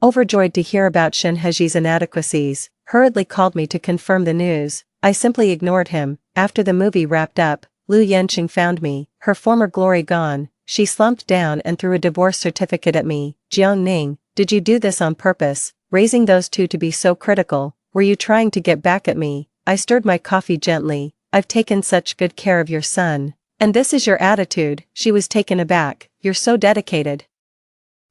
Speaker 1: overjoyed to hear about Shen Hezhi's inadequacies, hurriedly called me to confirm the news. I simply ignored him. After the movie wrapped up, Lu Yanqing found me, her former glory gone. She slumped down and threw a divorce certificate at me. Jiang Ning, did you do this on purpose, raising those two to be so critical? Were you trying to get back at me? I stirred my coffee gently. I've taken such good care of your son. And this is your attitude? She was taken aback. You're so dedicated.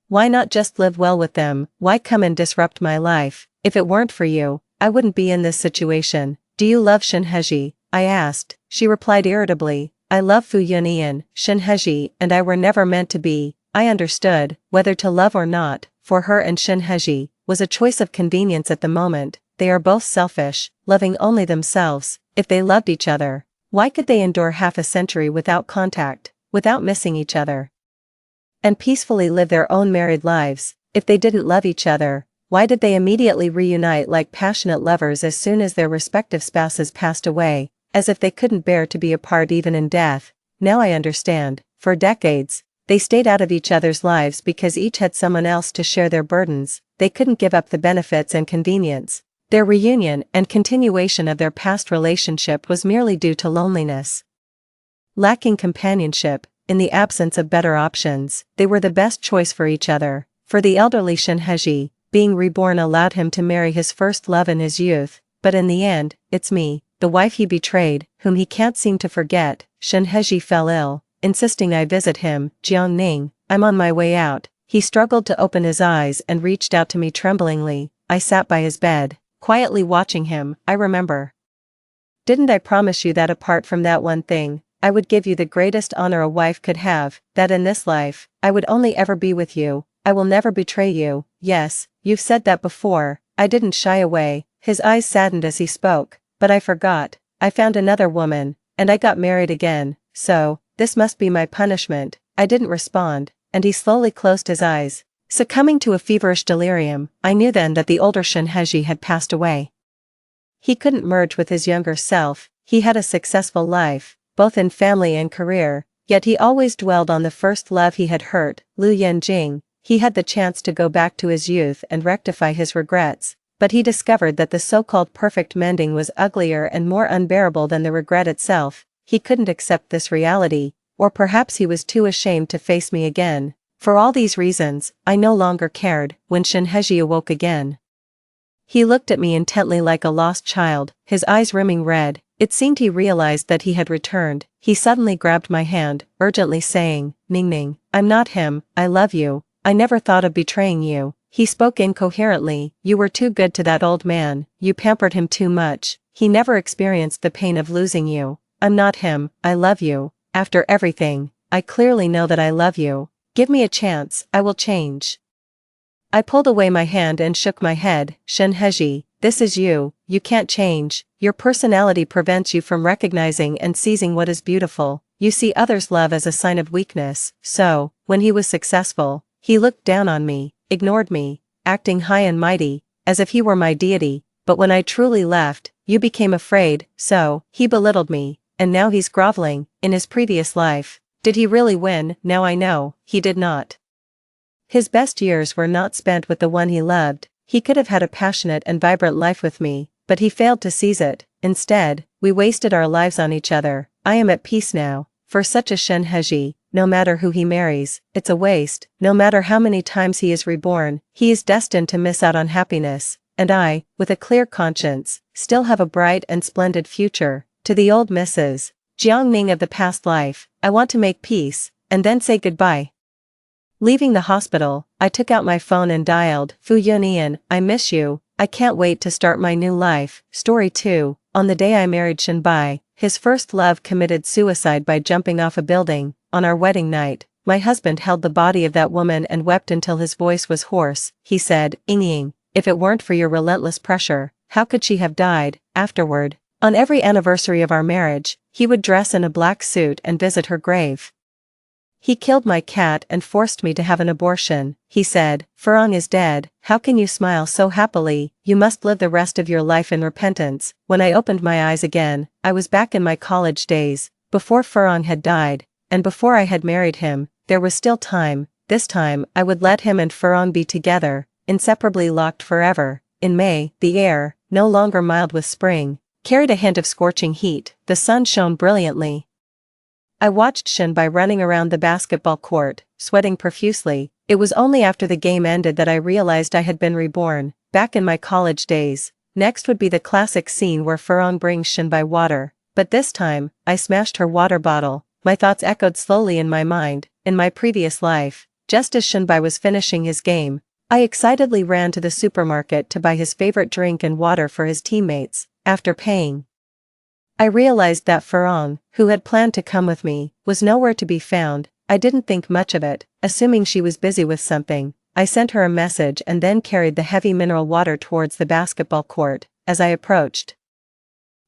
Speaker 1: Why not just live well with them? Why come and disrupt my life? If it weren't for you, I wouldn't be in this situation. Do you love Shen Hezhi? I asked. She replied irritably. I love Fu Yunian. Shen Hezhi and I were never meant to be. I understood, whether to love or not, for her and Shen Hezhi, was a choice of convenience at the moment. They are both selfish, loving only themselves. If they loved each other, why could they endure half a century without contact, without missing each other, and peacefully live their own married lives? If they didn't love each other, why did they immediately reunite like passionate lovers as soon as their respective spouses passed away, as if they couldn't bear to be apart even in death? Now I understand. For decades, they stayed out of each other's lives because each had someone else to share their burdens. They couldn't give up the benefits and convenience. Their reunion and continuation of their past relationship was merely due to loneliness. Lacking companionship, in the absence of better options, they were the best choice for each other. For the elderly Shen Hezhi, being reborn allowed him to marry his first love in his youth, but in the end, it's me, the wife he betrayed, whom he can't seem to forget. Shen Hezhi fell ill, insisting I visit him. Jiang Ning, I'm on my way out. He struggled to open his eyes and reached out to me tremblingly. I sat by his bed, quietly watching him. I remember. Didn't I promise you that apart from that one thing, I would give you the greatest honor a wife could have, that in this life, I would only ever be with you. I will never betray you. Yes, you've said that before. I didn't shy away. His eyes saddened as he spoke. But I forgot. I found another woman, and I got married again. So, this must be my punishment. I didn't respond, and he slowly closed his eyes, succumbing to a feverish delirium. I knew then that the older Shen Hezhi had passed away. He couldn't merge with his younger self. He had a successful life, both in family and career, yet he always dwelled on the first love he had hurt, Lu Yanjing. He had the chance to go back to his youth and rectify his regrets, but he discovered that the so-called perfect mending was uglier and more unbearable than the regret itself. He couldn't accept this reality, or perhaps he was too ashamed to face me again. For all these reasons, I no longer cared. When Shen Hezhi awoke again, he looked at me intently like a lost child, his eyes rimming red. It seemed he realized that he had returned. He suddenly grabbed my hand, urgently saying, Ning Ning, I'm not him. I love you. I never thought of betraying you. He spoke incoherently. You were too good to that old man. You pampered him too much. He never experienced the pain of losing you. I'm not him. I love you. After everything, I clearly know that I love you. Give me a chance, I will change. I pulled away my hand and shook my head. Shin Hyeji, this is you, you can't change, your personality prevents you from recognizing and seizing what is beautiful. You see others' love as a sign of weakness, so, when he was successful, he looked down on me, ignored me, acting high and mighty, as if he were my deity, but when I truly left, you became afraid, so, he belittled me, and now he's groveling. In his previous life, did he really win? Now I know, he did not. His best years were not spent with the one he loved. He could have had a passionate and vibrant life with me, but he failed to seize it. Instead, we wasted our lives on each other. I am at peace now. For such a Shin Hyeji, no matter who he marries, it's a waste. No matter how many times he is reborn, he is destined to miss out on happiness. And I, with a clear conscience, still have a bright and splendid future. To the old Mrs. Jiangning of the past life, I want to make peace, and then say goodbye. Leaving the hospital, I took out my phone and dialed, Fu Yunian, I miss you, I can't wait to start my new life. Story 2, on the day I married Shinbai, his first love committed suicide by jumping off a building. On our wedding night, my husband held the body of that woman and wept until his voice was hoarse. He said, Ying, if it weren't for your relentless pressure, how could she have died? Afterward, on every anniversary of our marriage, he would dress in a black suit and visit her grave. He killed my cat and forced me to have an abortion. He said, Farang is dead, how can you smile so happily? You must live the rest of your life in repentance. When I opened my eyes again, I was back in my college days, before Farang had died, and before I had married him. There was still time. This time, I would let him and Farang be together, inseparably locked forever. In May, the air, no longer mild with spring, carried a hint of scorching heat. The sun shone brilliantly. I watched Shinbai running around the basketball court, sweating profusely. It was only after the game ended that I realized I had been reborn, back in my college days. Next would be the classic scene where Farang brings Shinbai water, but this time, I smashed her water bottle. My thoughts echoed slowly in my mind. In my previous life, just as Shinbai was finishing his game, I excitedly ran to the supermarket to buy his favorite drink and water for his teammates. After paying, I realized that Farang, who had planned to come with me, was nowhere to be found. I didn't think much of it, assuming she was busy with something. I sent her a message and then carried the heavy mineral water towards the basketball court. As I approached,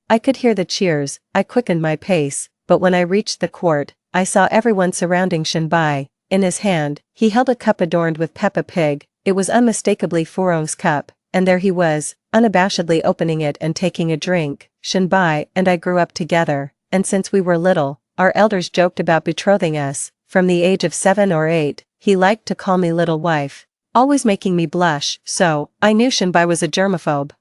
Speaker 1: I could hear the cheers. I quickened my pace, but when I reached the court, I saw everyone surrounding Shinbai. In his hand, he held a cup adorned with Peppa Pig. It was unmistakably Farang's cup, and there he was, unabashedly opening it and taking a drink. Shinbai and I grew up together, and since we were little, our elders joked about betrothing us. From the age of 7 or 8, he liked to call me little wife, always making me blush, so I knew Shinbai was a germaphobe.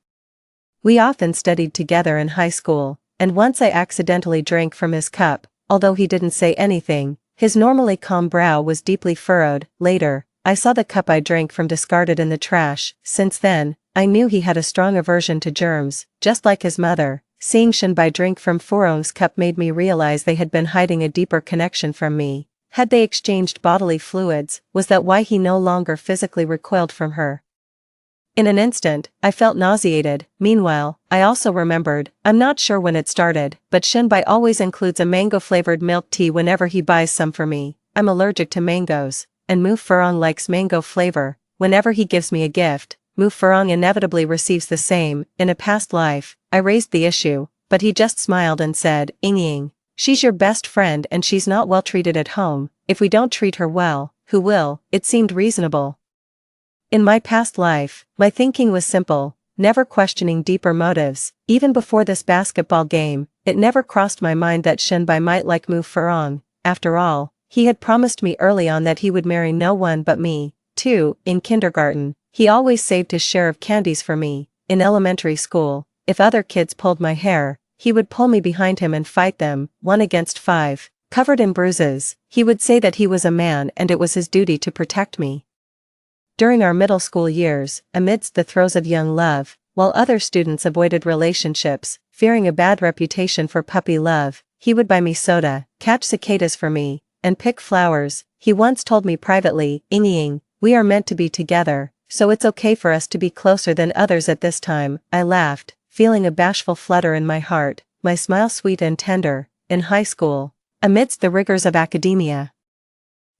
Speaker 1: We often studied together in high school, and once I accidentally drank from his cup. Although he didn't say anything, his normally calm brow was deeply furrowed. Later, I saw the cup I drank from discarded in the trash. Since then, I knew he had a strong aversion to germs, just like his mother. Seeing Shinbai drink from Farang's cup made me realize they had been hiding a deeper connection from me. Had they exchanged bodily fluids? Was that why he no longer physically recoiled from her? In an instant, I felt nauseated. Meanwhile, I also remembered, I'm not sure when it started, but Shinbai always includes a mango-flavored milk tea whenever he buys some for me. I'm allergic to mangoes, and Mu Farang likes mango flavor. Whenever he gives me a gift, Mu Farang inevitably receives the same. In a past life, I raised the issue, but he just smiled and said, Ying, she's your best friend and she's not well treated at home. If we don't treat her well, who will? It seemed reasonable. In my past life, my thinking was simple, never questioning deeper motives. Even before this basketball game, it never crossed my mind that Shinbai might like Mu Farang. After all, he had promised me early on that he would marry no one but me. 2. In kindergarten, he always saved his share of candies for me. In elementary school, if other kids pulled my hair, he would pull me behind him and fight them, 1 against 5. Covered in bruises, he would say that he was a man and it was his duty to protect me. During our middle school years, amidst the throes of young love, while other students avoided relationships, fearing a bad reputation for puppy love, he would buy me soda, catch cicadas for me, and pick flowers. He once told me privately, Ying, we are meant to be together, so it's okay for us to be closer than others at this time. I laughed, feeling a bashful flutter in my heart, my smile sweet and tender. In high school, amidst the rigors of academia,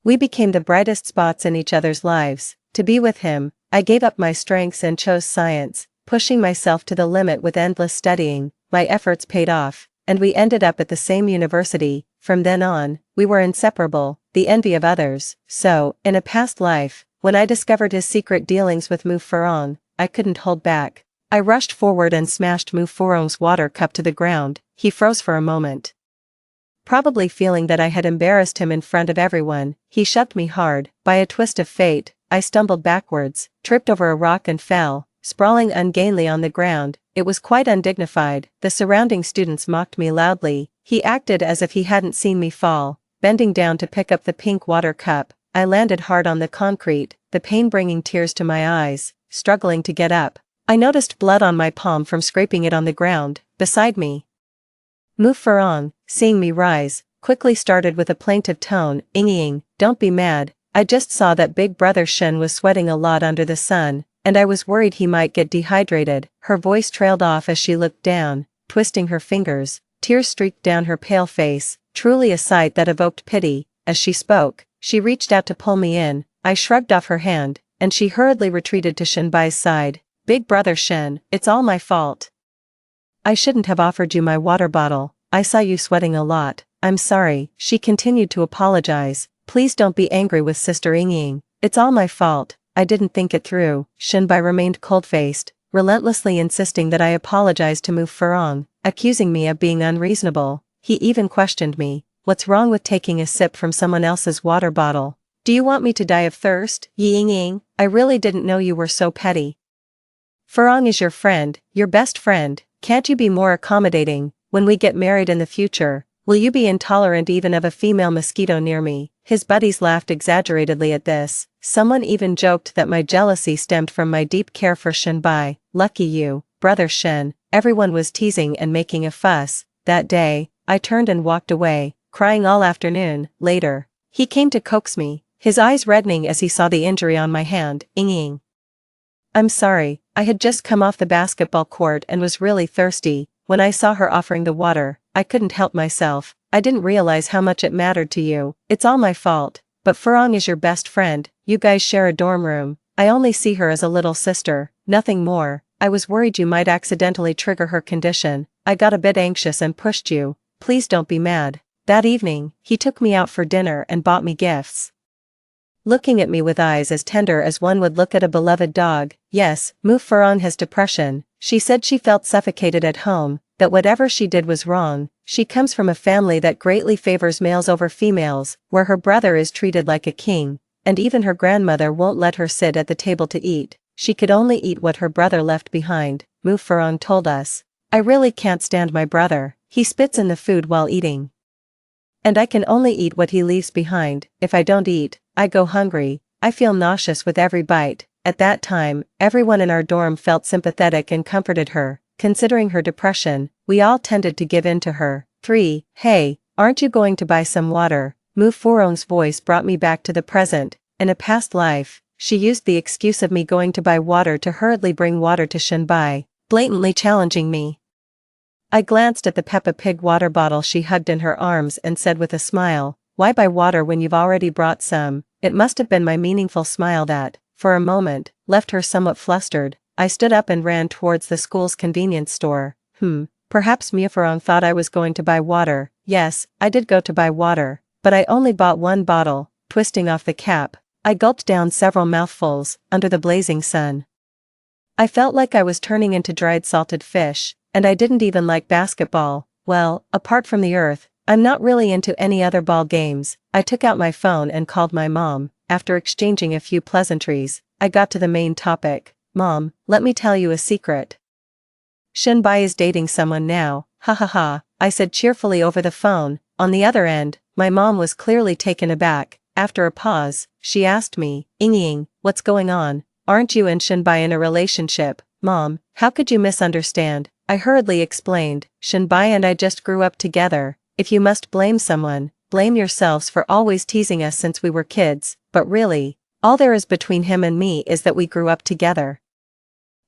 Speaker 1: We became the brightest spots in each other's lives. To be with him, I gave up my strengths and chose science, pushing myself to the limit with endless studying. My efforts paid off, and we ended up at the same university. From then on, we were inseparable, the envy of others. So, in a past life, when I discovered his secret dealings with Mu Furong, I couldn't hold back. I rushed forward and smashed Mu Furong's water cup to the ground. He froze for a moment. Probably feeling that I had embarrassed him in front of everyone, he shoved me hard. By a twist of fate, I stumbled backwards, tripped over a rock and fell, sprawling ungainly on the ground. It was quite undignified. The surrounding students mocked me loudly. He acted as if he hadn't seen me fall. Bending down to pick up the pink water cup, I landed hard on the concrete, the pain bringing tears to my eyes. Struggling to get up, I noticed blood on my palm from scraping it on the ground. Beside me, Mu Furong, seeing me rise, quickly started with a plaintive tone, "Ying, don't be mad. I just saw that big brother Shen was sweating a lot under the sun, and I was worried he might get dehydrated." Her voice trailed off as she looked down, twisting her fingers. Tears streaked down her pale face, truly a sight that evoked pity. As she spoke, she reached out to pull me in. I shrugged off her hand, and she hurriedly retreated to Shenbai's side. "Big brother Shen, it's all my fault. I shouldn't have offered you my water bottle. I saw you sweating a lot. I'm sorry." She continued to apologize. "Please don't be angry with Sister Ying. It's all my fault. I didn't think it through." Shenbai remained cold-faced, relentlessly insisting that I apologize to Mu Furong, accusing me of being unreasonable. He even questioned me. "What's wrong with taking a sip from someone else's water bottle? Do you want me to die of thirst?" "Ying, I really didn't know you were so petty. Furong is your friend, your best friend. Can't you be more accommodating? When we get married in the future, will you be intolerant even of a female mosquito near me?" His buddies laughed exaggeratedly at this. Someone even joked that my jealousy stemmed from my deep care for Shenbai. "Lucky you, brother Shen." Everyone was teasing and making a fuss. That day, I turned and walked away, crying all afternoon. Later, he came to coax me, his eyes reddening as he saw the injury on my hand. "Ying, I'm sorry, I had just come off the basketball court and was really thirsty. When I saw her offering the water, I couldn't help myself. I didn't realize how much it mattered to you. It's all my fault. But Furong is your best friend, you guys share a dorm room. I only see her as a little sister, nothing more. I was worried you might accidentally trigger her condition. I got a bit anxious and pushed you. Please don't be mad." That evening, he took me out for dinner and bought me gifts, looking at me with eyes as tender as one would look at a beloved dog. "Yes, Mu Furong has depression. She said she felt suffocated at home, that whatever she did was wrong. She comes from a family that greatly favors males over females, where her brother is treated like a king, and even her grandmother won't let her sit at the table to eat. She could only eat what her brother left behind," Mu Furong told us. "I really can't stand my brother. He spits in the food while eating, and I can only eat what he leaves behind. If I don't eat, I go hungry. I feel nauseous with every bite." At that time, everyone in our dorm felt sympathetic and comforted her. Considering her depression, we all tended to give in to her. 3. "Hey, aren't you going to buy some water?" Mu Furong's voice brought me back to the present. In a past life, she used the excuse of me going to buy water to hurriedly bring water to Shenbai, blatantly challenging me. I glanced at the Peppa Pig water bottle she hugged in her arms and said with a smile, "Why buy water when you've already brought some?" It must have been my meaningful smile that, for a moment, left her somewhat flustered. I stood up and ran towards the school's convenience store. Perhaps Mu Furong thought I was going to buy water. Yes, I did go to buy water, but I only bought one bottle. Twisting off the cap, I gulped down several mouthfuls. Under the blazing sun, I felt like I was turning into dried salted fish, and I didn't even like basketball. Well, apart from the earth, I'm not really into any other ball games. I took out my phone and called my mom. After exchanging a few pleasantries, I got to the main topic. "Mom, let me tell you a secret. Shenbai is dating someone now." "Ha ha ha," I said cheerfully over the phone. On the other end, my mom was clearly taken aback. After a pause, she asked me, "Ying, what's going on? Aren't you and Shenbai in a relationship?" "Mom, how could you misunderstand?" I hurriedly explained. "Shenbai and I just grew up together. If you must blame someone, blame yourselves for always teasing us since we were kids. But really, all there is between him and me is that we grew up together.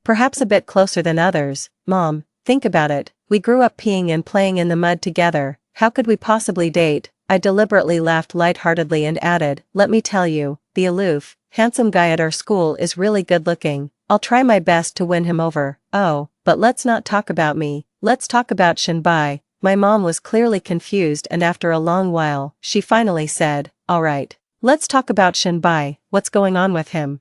Speaker 1: Perhaps a bit closer than others." "Mom, think about it. We grew up peeing and playing in the mud together. How could we possibly date?" I deliberately laughed lightheartedly and added, let me tell you, the aloof, handsome guy at our school is really good looking. I'll try my best to win him over. Oh, but let's not talk about me, let's talk about Shinbai. My mom was clearly confused, and after a long while, she finally said, alright, let's talk about Shinbai, what's going on with him?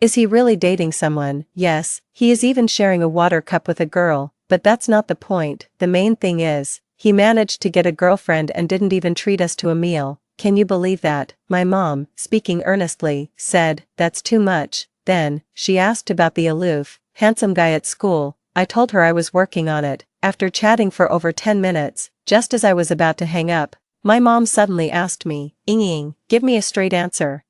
Speaker 1: Is he really dating someone? Yes, he is even sharing a water cup with a girl, but that's not the point. The main thing is, he managed to get a girlfriend and didn't even treat us to a meal. Can you believe that? My mom, speaking earnestly, said, that's too much. Then, she asked about the aloof, handsome guy at school. I told her I was working on it. After chatting for over 10 minutes, just as I was about to hang up, my mom suddenly asked me, Ying, give me a straight answer.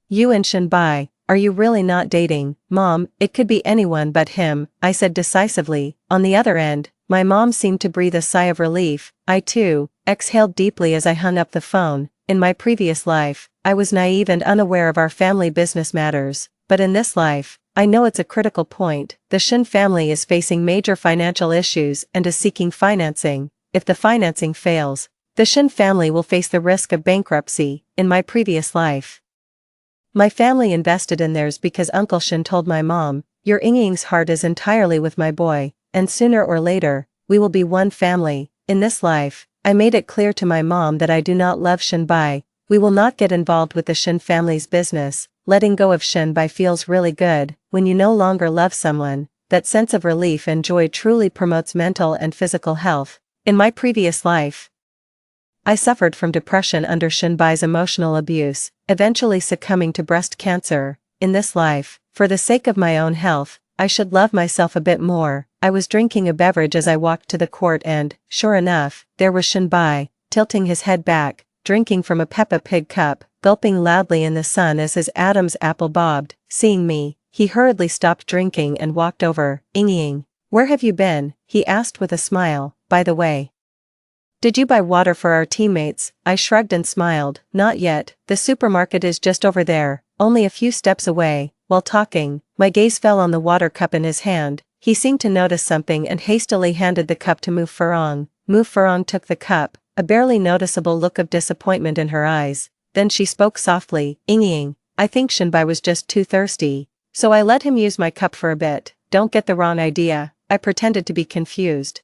Speaker 1: You and Shinbai, are you really not dating? Mom, it could be anyone but him, I said decisively. On the other end, my mom seemed to breathe a sigh of relief. I too, exhaled deeply as I hung up the phone. In my previous life, I was naive and unaware of our family business matters, but in this life, I know it's a critical point. The Shin family is facing major financial issues and is seeking financing. If the financing fails, the Shin family will face the risk of bankruptcy. In my previous life, my family invested in theirs because Uncle Shin told my mom, your Ying's heart is entirely with my boy, and sooner or later, we will be one family. In this life, I made it clear to my mom that I do not love Shinbai. We will not get involved with the Shin family's business. Letting go of Shinbai feels really good. When you no longer love someone, that sense of relief and joy truly promotes mental and physical health. In my previous life, I suffered from depression under Shinbai's emotional abuse, eventually succumbing to breast cancer. In this life, for the sake of my own health, I should love myself a bit more. I was drinking a beverage as I walked to the court and, sure enough, there was Shinbai, tilting his head back, drinking from a Peppa Pig cup, gulping loudly in the sun as his Adam's apple bobbed. Seeing me, he hurriedly stopped drinking and walked over. Ying, where have you been? He asked with a smile. By the way, did you buy water for our teammates? I shrugged and smiled. Not yet, the supermarket is just over there, only a few steps away. While talking, my gaze fell on the water cup in his hand. He seemed to notice something and hastily handed the cup to Mu Farong. Mu Farong took the cup, a barely noticeable look of disappointment in her eyes. Then she spoke softly, Ying, I think Shinbai was just too thirsty, so I let him use my cup for a bit. Don't get the wrong idea. I pretended to be confused.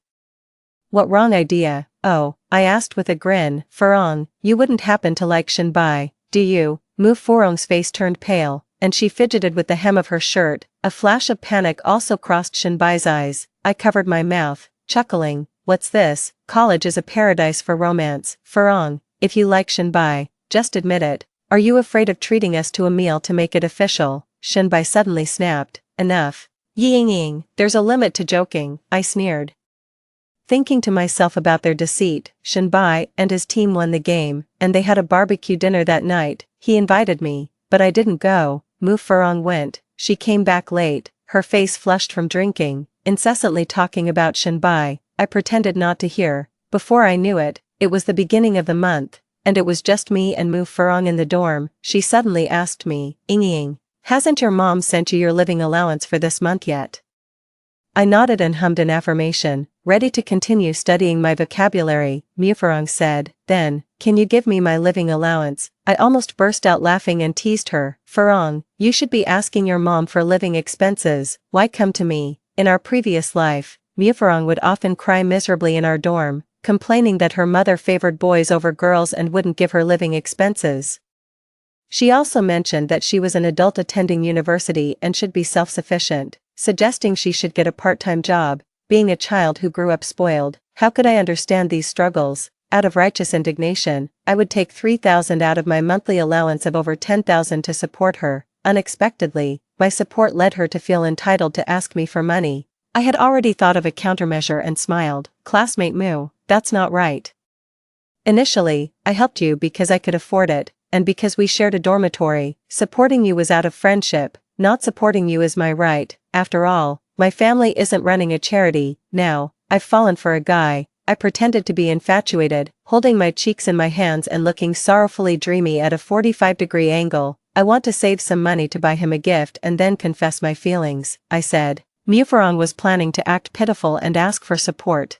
Speaker 1: What wrong idea? Oh, I asked with a grin. Farong, you wouldn't happen to like Shinbai, do you? Mu Farong's face turned pale, and she fidgeted with the hem of her shirt. A flash of panic also crossed Shinbai's eyes. I covered my mouth, chuckling. What's this? College is a paradise for romance. Farong, if you like Shinbai, just admit it. Are you afraid of treating us to a meal to make it official? Shinbai suddenly snapped. Enough. Ying, there's a limit to joking, I sneered. Thinking to myself about their deceit, Shinbai and his team won the game, and they had a barbecue dinner that night. He invited me, but I didn't go. Mu Farong went. She came back late, her face flushed from drinking, incessantly talking about Shinbai. I pretended not to hear. Before I knew it, it was the beginning of the month, and it was just me and Mu Farong in the dorm. She suddenly asked me, Ying, hasn't your mom sent you your living allowance for this month yet? I nodded and hummed an affirmation, ready to continue studying my vocabulary. Mu Farong said, then, can you give me my living allowance? I almost burst out laughing and teased her. Farong, you should be asking your mom for living expenses. Why come to me? In our previous life, Mu Farong would often cry miserably in our dorm, complaining that her mother favored boys over girls and wouldn't give her living expenses. She also mentioned that she was an adult attending university and should be self-sufficient, suggesting she should get a part-time job. Being a child who grew up spoiled, how could I understand these struggles? Out of righteous indignation, I would take 3,000 out of my monthly allowance of over 10,000 to support her. Unexpectedly, my support led her to feel entitled to ask me for money. I had already thought of a countermeasure and smiled. Classmate Mu, that's not right. Initially, I helped you because I could afford it, and because we shared a dormitory. Supporting you was out of friendship, not supporting you is my right. After all, my family isn't running a charity. Now, I've fallen for a guy. I pretended to be infatuated, holding my cheeks in my hands and looking sorrowfully dreamy at a 45-degree angle. I want to save some money to buy him a gift and then confess my feelings, I said. Mu Farong was planning to act pitiful and ask for support.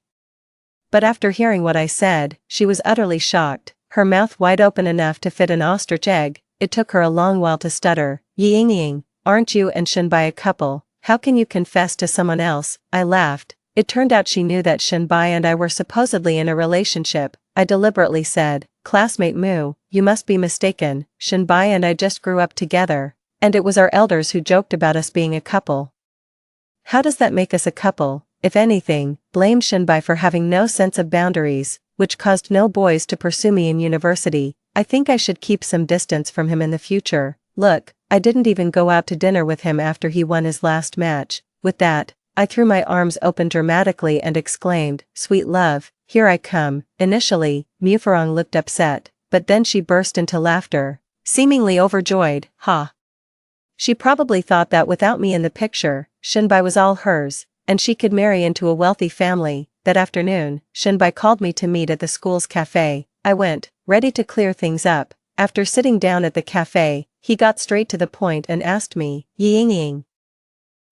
Speaker 1: But after hearing what I said, she was utterly shocked, her mouth wide open enough to fit an ostrich egg. It took her a long while to stutter. Ying, aren't you and Shinbai a couple? How can you confess to someone else? I laughed. It turned out she knew that Shinbai and I were supposedly in a relationship. I deliberately said, classmate Mu, you must be mistaken, Shinbai and I just grew up together. And it was our elders who joked about us being a couple. How does that make us a couple? If anything, blame Shinbai for having no sense of boundaries, which caused no boys to pursue me in university. I think I should keep some distance from him in the future. Look, I didn't even go out to dinner with him after he won his last match. With that, I threw my arms open dramatically and exclaimed, sweet love, here I come. Initially, Mufarong looked upset, but then she burst into laughter, seemingly overjoyed. Ha! She probably thought that without me in the picture, Shinbai was all hers, and she could marry into a wealthy family. That afternoon, Shinbai called me to meet at the school's cafe. I went, ready to clear things up. After sitting down at the cafe, he got straight to the point and asked me, Ying,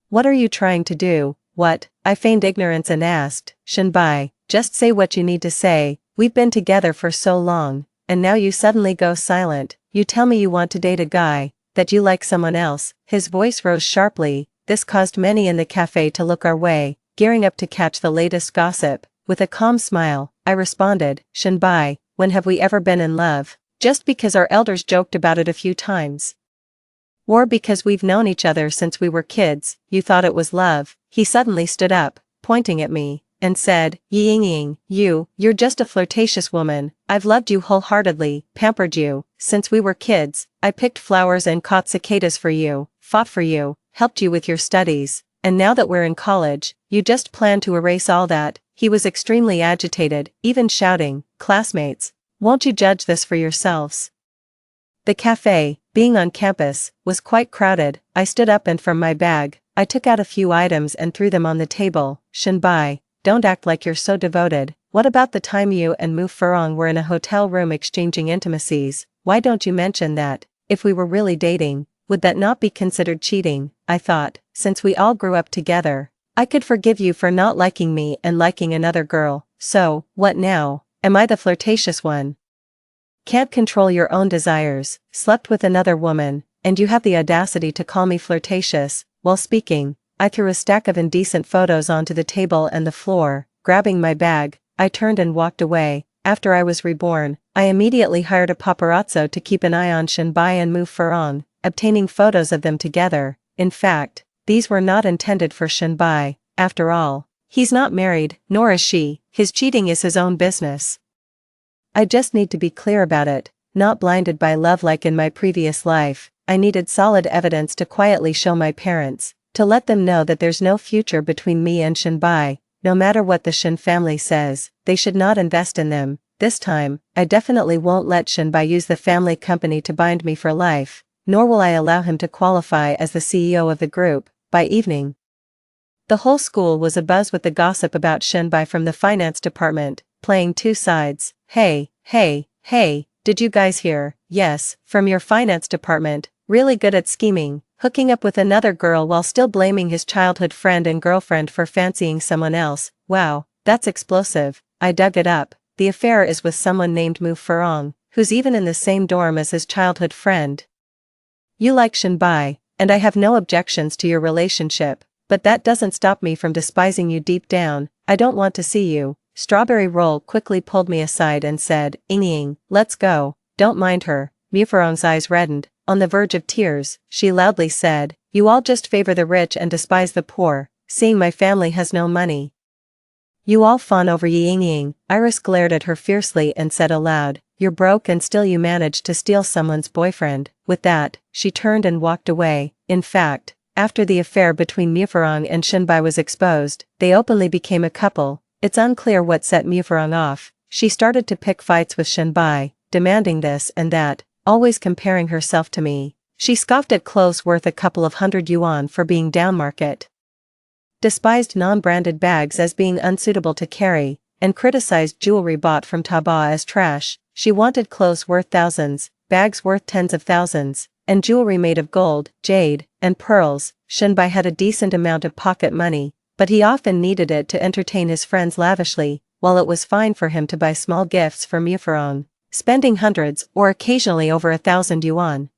Speaker 1: what are you trying to do? What? I feigned ignorance and asked, Shinbai, just say what you need to say. We've been together for so long, and now you suddenly go silent. You tell me you want to date a guy, that you like someone else. His voice rose sharply. This caused many in the cafe to look our way, gearing up to catch the latest gossip. With a calm smile, I responded, Shinbai, when have we ever been in love? Just because our elders joked about it a few times. Or because we've known each other since we were kids, you thought it was love. He suddenly stood up, pointing at me, and said, Ying, you're just a flirtatious woman. I've loved you wholeheartedly, pampered you, since we were kids. I picked flowers and caught cicadas for you, fought for you, helped you with your studies, and now that we're in college, you just plan to erase all that. He was extremely agitated, even shouting, classmates, won't you judge this for yourselves? The cafe, being on campus, was quite crowded. I stood up and from my bag, I took out a few items and threw them on the table. Shinbai, don't act like you're so devoted. What about the time you and Mu Furong were in a hotel room exchanging intimacies? Why don't you mention that? If we were really dating, would that not be considered cheating? I thought, since we all grew up together, I could forgive you for not liking me and liking another girl. So, what now? Am I the flirtatious one? Can't control your own desires, slept with another woman, and you have the audacity to call me flirtatious. While speaking, I threw a stack of indecent photos onto the table and the floor. Grabbing my bag, I turned and walked away. After I was reborn, I immediately hired a paparazzo to keep an eye on Shinbai and Mu Furong, obtaining photos of them together. In fact, these were not intended for Shinbai. After all, he's not married, nor is she. His cheating is his own business. I just need to be clear about it, not blinded by love like in my previous life. I needed solid evidence to quietly show my parents, to let them know that there's no future between me and Shinbai. No matter what the Shin family says, they should not invest in them. This time, I definitely won't let Shinbai use the family company to bind me for life, nor will I allow him to qualify as the CEO of the group. By evening, the whole school was abuzz with the gossip about Shinbai from the finance department, playing two sides. Hey, did you guys hear? Yes, from your finance department, really good at scheming, hooking up with another girl while still blaming his childhood friend and girlfriend for fancying someone else. Wow, that's explosive. I dug it up. The affair is with someone named Mu Furong, who's even in the same dorm as his childhood friend. You like Shinbai, and I have no objections to your relationship, but that doesn't stop me from despising you deep down. I don't want to see you. Strawberry Roll quickly pulled me aside and said, Ying, let's go. Don't mind her. Mu Furong's eyes reddened. On the verge of tears, she loudly said, you all just favor the rich and despise the poor, seeing my family has no money. You all fawn over Ying. Iris glared at her fiercely and said aloud, you're broke and still you managed to steal someone's boyfriend. With that, she turned and walked away. In fact, after the affair between Mu Furong and Shinbai was exposed, they openly became a couple. It's unclear what set Mu Furong off. She started to pick fights with Shinbai, demanding this and that, always comparing herself to me. She scoffed at clothes worth a couple of hundred yuan for being downmarket, despised non-branded bags as being unsuitable to carry, and criticized jewelry bought from Taobao as trash. She wanted clothes worth thousands, bags worth tens of thousands, and jewelry made of gold, jade, and pearls. Shinbai had a decent amount of pocket money, but he often needed it to entertain his friends lavishly. while it was fine for him to buy small gifts for Mufurong, spending hundreds or occasionally over 1,000 yuan.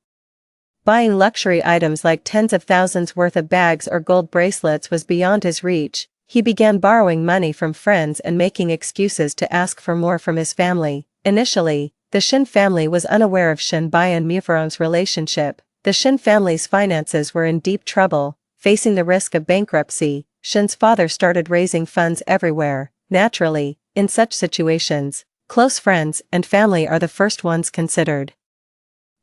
Speaker 1: Buying luxury items like tens of thousands worth of bags or gold bracelets was beyond his reach. He began borrowing money from friends and making excuses to ask for more from his family. Initially, the Shin family was unaware of Shin Bai and Mufurong's relationship. The Shin family's finances were in deep trouble, facing the risk of bankruptcy. Shin's father started raising funds everywhere. Naturally, in such situations, close friends and family are the first ones considered.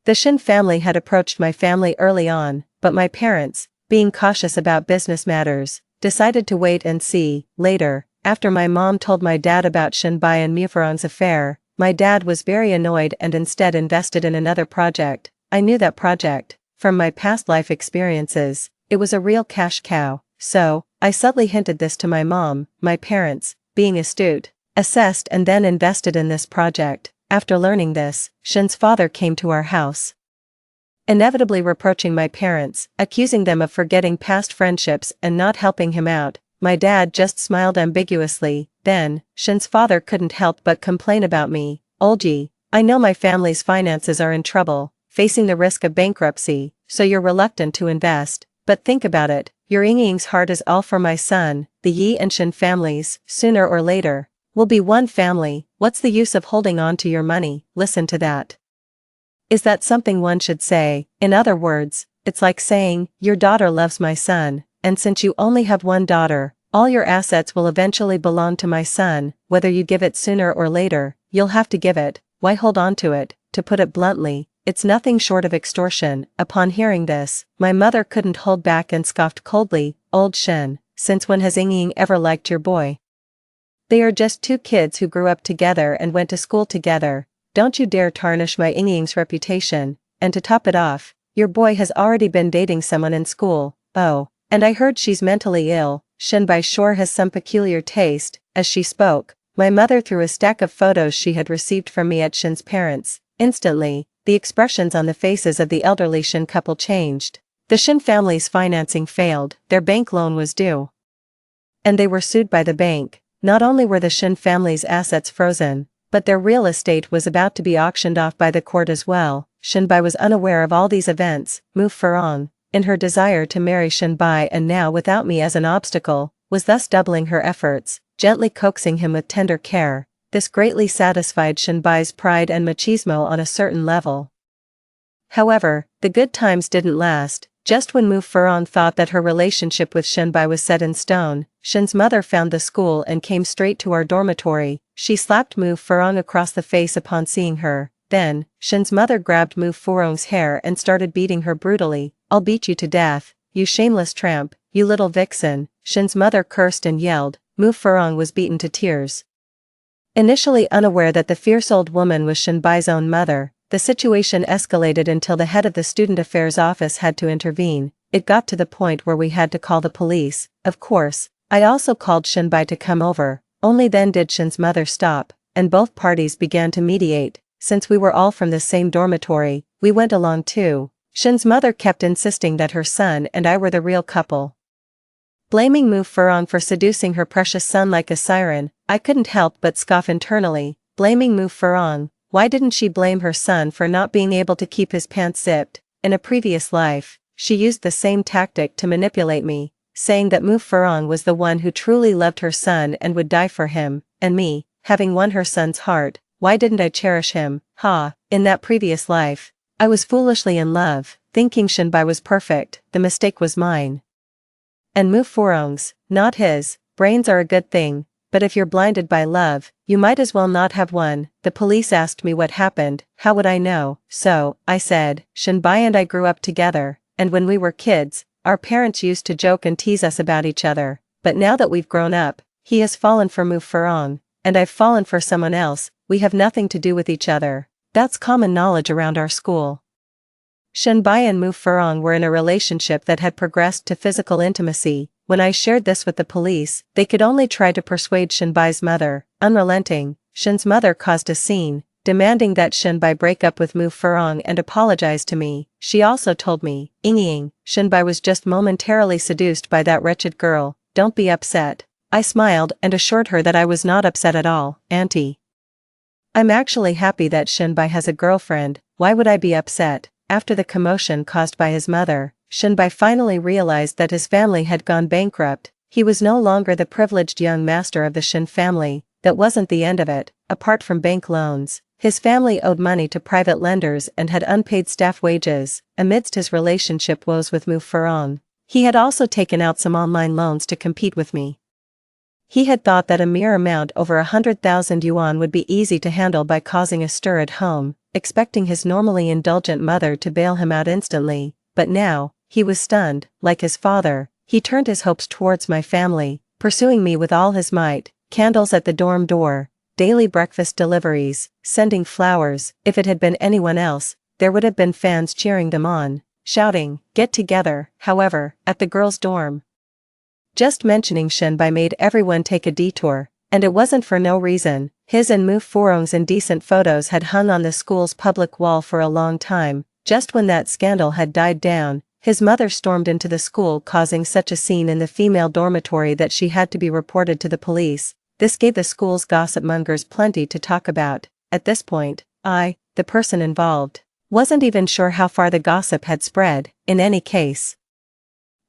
Speaker 1: The Shin family had approached my family early on, but my parents, being cautious about business matters, decided to wait and see. Later, after my mom told my dad about Shin Bai and Mufurong's affair, my dad was very annoyed and instead invested in another project. I knew that project, from my past life experiences. It was a real cash cow, so I subtly hinted this to my mom. My parents, being astute, assessed and then invested in this project. After learning this, Shin's father came to our house, inevitably reproaching my parents, accusing them of forgetting past friendships and not helping him out. My dad just smiled ambiguously. Then, Shin's father couldn't help but complain about me. Olji, I know my family's finances are in trouble, facing the risk of bankruptcy, so you're reluctant to invest. But think about it, your Ying's heart is all for my son. The Yi and Shin families, sooner or later, will be one family. What's the use of holding on to your money? Listen to that. Is that something one should say? In other words, it's like saying, your daughter loves my son, and since you only have one daughter, all your assets will eventually belong to my son. Whether you give it sooner or later, you'll have to give it. Why hold on to it? To put it bluntly, it's nothing short of extortion. Upon hearing this, my mother couldn't hold back and scoffed coldly. Old Shin, since when has Ying ever liked your boy? They are just two kids who grew up together and went to school together. Don't you dare tarnish my Ying's reputation, and to top it off, your boy has already been dating someone in school. Oh, and I heard she's mentally ill. Shin Bai sure has some peculiar taste. As she spoke, my mother threw a stack of photos she had received from me at Shin's parents. Instantly, the expressions on the faces of the elderly Shin couple changed. The Shin family's financing failed, their bank loan was due, and they were sued by the bank. Not only were the Shin family's assets frozen, but their real estate was about to be auctioned off by the court as well. Shin Bai was unaware of all these events. Mufurong, in her desire to marry Shin Bai and now without me as an obstacle, was thus doubling her efforts, gently coaxing him with tender care. This greatly satisfied Shin Bai's pride and machismo on a certain level. However, the good times didn't last. Just when Mufurong thought that her relationship with Shin Bai was set in stone, Shin's mother found the school and came straight to our dormitory. She slapped Mufurong across the face upon seeing her. Then, Shin's mother grabbed Mufurong's hair and started beating her brutally. I'll beat you to death, you shameless tramp, you little vixen. Shin's mother cursed and yelled. Mufurong was beaten to tears. Initially unaware that the fierce old woman was Shin Bai's own mother, the situation escalated until the head of the student affairs office had to intervene. It got to the point where we had to call the police. Of course, I also called Shin Bai to come over. Only then did Shin's mother stop, and both parties began to mediate. Since we were all from the same dormitory, we went along too. Shin's mother kept insisting that her son and I were the real couple, blaming Mufurong for seducing her precious son like a siren. I couldn't help but scoff internally, blaming Mufurong. Why didn't she blame her son for not being able to keep his pants zipped? In a previous life, she used the same tactic to manipulate me, saying that Mufurong was the one who truly loved her son and would die for him, and me, having won her son's heart, why didn't I cherish him? In that previous life, I was foolishly in love, thinking Shin Bai was perfect. The mistake was mine and Mufurong's, not his. Brains are a good thing, but if you're blinded by love, you might as well not have one. The police asked me what happened. How would I know? So, I said, Shin Bai and I grew up together, and when we were kids, our parents used to joke and tease us about each other. But now that we've grown up, he has fallen for Mufurong, and I've fallen for someone else. We have nothing to do with each other. That's common knowledge around our school. Shin Bai and Mufurong were in a relationship that had progressed to physical intimacy. When I shared this with the police, they could only try to persuade Shin Bai's mother. Unrelenting, Shin's mother caused a scene, demanding that Shin Bai break up with Mufurong and apologize to me. She also told me, Ying, Shin Bai was just momentarily seduced by that wretched girl. Don't be upset. I smiled and assured her that I was not upset at all, Auntie. I'm actually happy that Shinbai has a girlfriend. Why would I be upset? After the commotion caused by his mother, Shinbai finally realized that his family had gone bankrupt. He was no longer the privileged young master of the Shin family. That wasn't the end of it. Apart from bank loans, his family owed money to private lenders and had unpaid staff wages. Amidst his relationship woes with Mu Furong, he had also taken out some online loans to compete with me. He had thought that a mere amount over 100,000 yuan would be easy to handle by causing a stir at home, expecting his normally indulgent mother to bail him out instantly, but now, he was stunned. Like his father, he turned his hopes towards my family, pursuing me with all his might. Candles at the dorm door, daily breakfast deliveries, sending flowers. If it had been anyone else, there would have been fans cheering them on, shouting, "Get together." However, at the girls' dorm, just mentioning Shinbai made everyone take a detour, and it wasn't for no reason. His and Mu Furong's indecent photos had hung on the school's public wall for a long time. Just when that scandal had died down, his mother stormed into the school, causing such a scene in the female dormitory that she had to be reported to the police. This gave the school's gossip mongers plenty to talk about. At this point, I, the person involved, wasn't even sure how far the gossip had spread. In any case,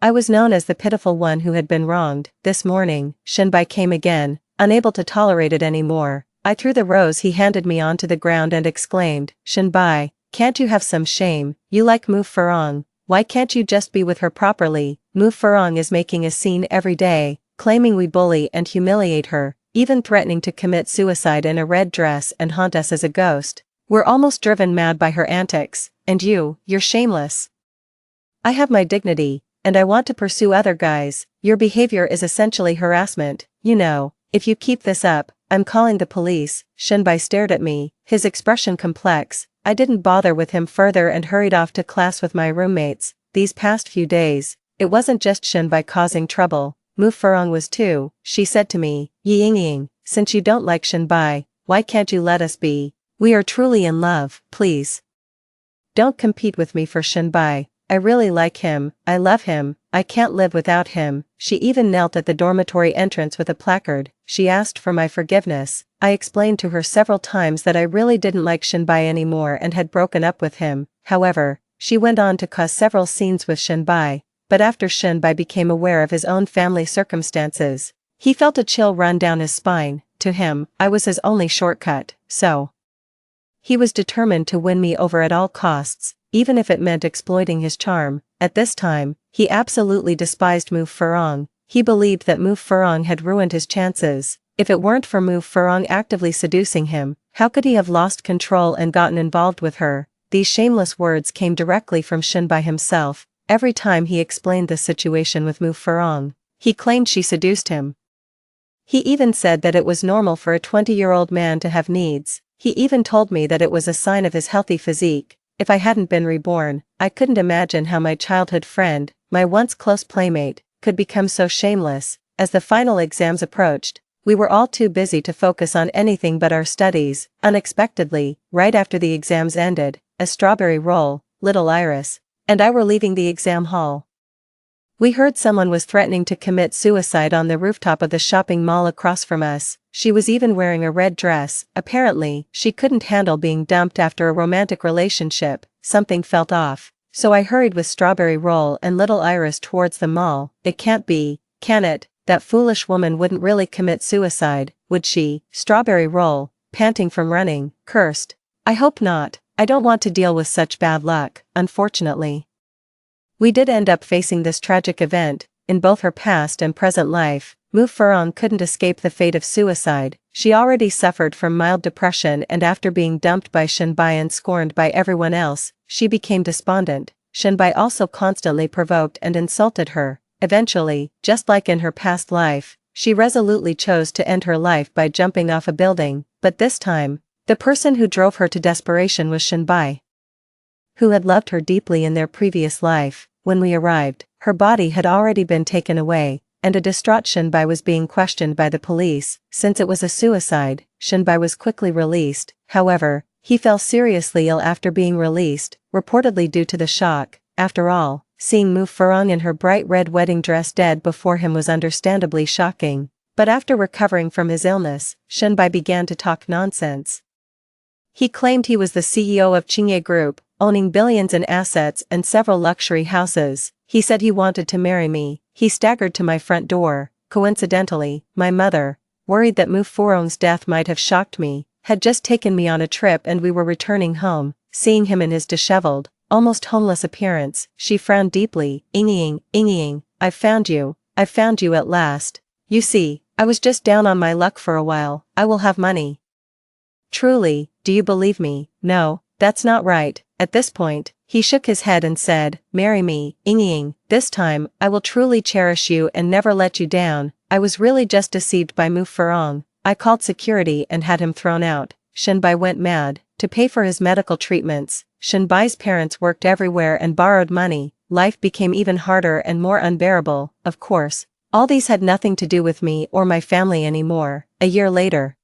Speaker 1: I was known as the pitiful one who had been wronged. This morning, Shinbai came again, unable to tolerate it anymore. I threw the rose he handed me onto the ground and exclaimed, "Shinbai, can't you have some shame? You like Mu Furong. Why can't you just be with her properly? Mu Furong is making a scene every day, claiming we bully and humiliate her, even threatening to commit suicide in a red dress and haunt us as a ghost. We're almost driven mad by her antics, and you're shameless. I have my dignity, and I want to pursue other guys. Your behavior is essentially harassment, you know. If you keep this up, I'm calling the police." Shinbai stared at me, his expression complex. I didn't bother with him further and hurried off to class with my roommates. These past few days, it wasn't just Shinbai causing trouble, Mu Furong was too. She said to me, "Ying, since you don't like Shinbai, why can't you let us be? We are truly in love, please. Don't compete with me for Shinbai. I really like him, I love him, I can't live without him." She even knelt at the dormitory entrance with a placard. She asked for my forgiveness. I explained to her several times that I really didn't like Shinbai anymore and had broken up with him. However, she went on to cause several scenes with Shinbai, but after Shinbai became aware of his own family circumstances, he felt a chill run down his spine. To him, I was his only shortcut, so he was determined to win me over at all costs, even if it meant exploiting his charm. At this time, he absolutely despised Mu Furong. He believed that Mu Furong had ruined his chances. If it weren't for Mu Furong actively seducing him, how could he have lost control and gotten involved with her? These shameless words came directly from Shinbai himself. Every time he explained the situation with Mu Furong, he claimed she seduced him. He even said that it was normal for a 20-year-old man to have needs. He even told me that it was a sign of his healthy physique. If I hadn't been reborn, I couldn't imagine how my childhood friend, my once close playmate, could become so shameless. As the final exams approached, we were all too busy to focus on anything but our studies. Unexpectedly, right after the exams ended, a strawberry roll, Little Iris, and I were leaving the exam hall. We heard someone was threatening to commit suicide on the rooftop of the shopping mall across from us. She was even wearing a red dress. Apparently, she couldn't handle being dumped after a romantic relationship. Something felt off, so I hurried with Strawberry Roll and Little Iris towards the mall. It can't be, can it? That foolish woman wouldn't really commit suicide, would she? Strawberry Roll, panting from running, cursed. I hope not. I don't want to deal with such bad luck. Unfortunately, we did end up facing this tragic event. In both her past and present life, Mu Furong couldn't escape the fate of suicide. She already suffered from mild depression, and after being dumped by Shinbai and scorned by everyone else, she became despondent. Shinbai also constantly provoked and insulted her. Eventually, just like in her past life, she resolutely chose to end her life by jumping off a building. But this time, the person who drove her to desperation was Shinbai, who had loved her deeply in their previous life. When we arrived, her body had already been taken away, and a distraught Shinbai was being questioned by the police. Since it was a suicide, Shinbai was quickly released. However, he fell seriously ill after being released, reportedly due to the shock. After all, seeing Mu Furong in her bright red wedding dress dead before him was understandably shocking. But after recovering from his illness, Shenbai began to talk nonsense. He claimed he was the CEO of Qingye Group, owning billions in assets and several luxury houses. He said he wanted to marry me. He staggered to my front door. Coincidentally, my mother, worried that Mu Furong's death might have shocked me, had just taken me on a trip and we were returning home. Seeing him in his disheveled, almost homeless appearance, she frowned deeply. Ying, I've found you at last. You see, I was just down on my luck for a while. I will have money. Truly, do you believe me? No, that's not right. At this point, he shook his head and said, marry me, Ying. This time, I will truly cherish you and never let you down. I was really just deceived by Mu Furong. I called security and had him thrown out. Shenbai went mad. To pay for his medical treatments, Shenbai's parents worked everywhere and borrowed money. Life became even harder and more unbearable. Of course, all these had nothing to do with me or my family anymore. A year later,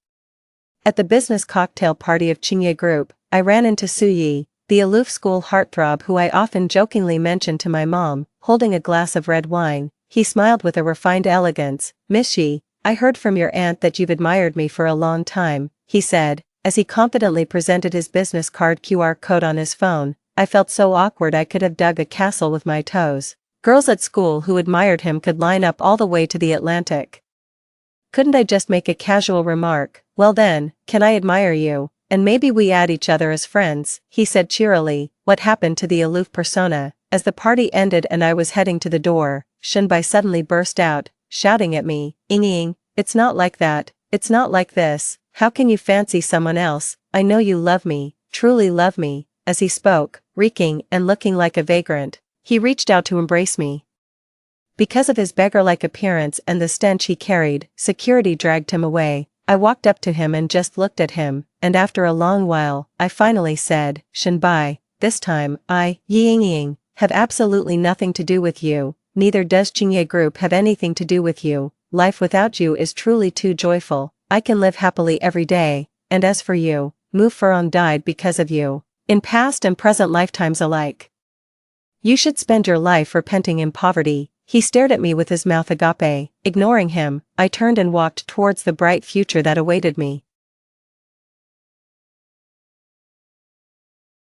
Speaker 1: at the business cocktail party of Qingye Group, I ran into Su Yi, the aloof school heartthrob who I often jokingly mentioned to my mom, holding a glass of red wine. He smiled with a refined elegance. Miss Yi, I heard from your aunt that you've admired me for a long time, he said, as he confidently presented his business card QR code on his phone. I felt so awkward I could have dug a castle with my toes. Girls at school who admired him could line up all the way to the Atlantic. Couldn't I just make a casual remark, well then, can I admire you, and maybe we add each other as friends, he said cheerily. What happened to the aloof persona? As the party ended and I was heading to the door, Shenbai suddenly burst out, shouting at me, Ying, it's not like that, it's not like this, how can you fancy someone else? I know you love me, truly love me. As he spoke, reeking and looking like a vagrant, he reached out to embrace me. Because of his beggar-like appearance and the stench he carried, security dragged him away. I walked up to him and just looked at him, and after a long while, I finally said, Shenbai, this time, Ying, have absolutely nothing to do with you, neither does Qingye Group have anything to do with you. Life without you is truly too joyful. I can live happily every day, and as for you, Mu Furong died because of you, in past and present lifetimes alike. You should spend your life repenting in poverty. He stared at me with his mouth agape. Ignoring him, I turned and walked towards the bright future that awaited me.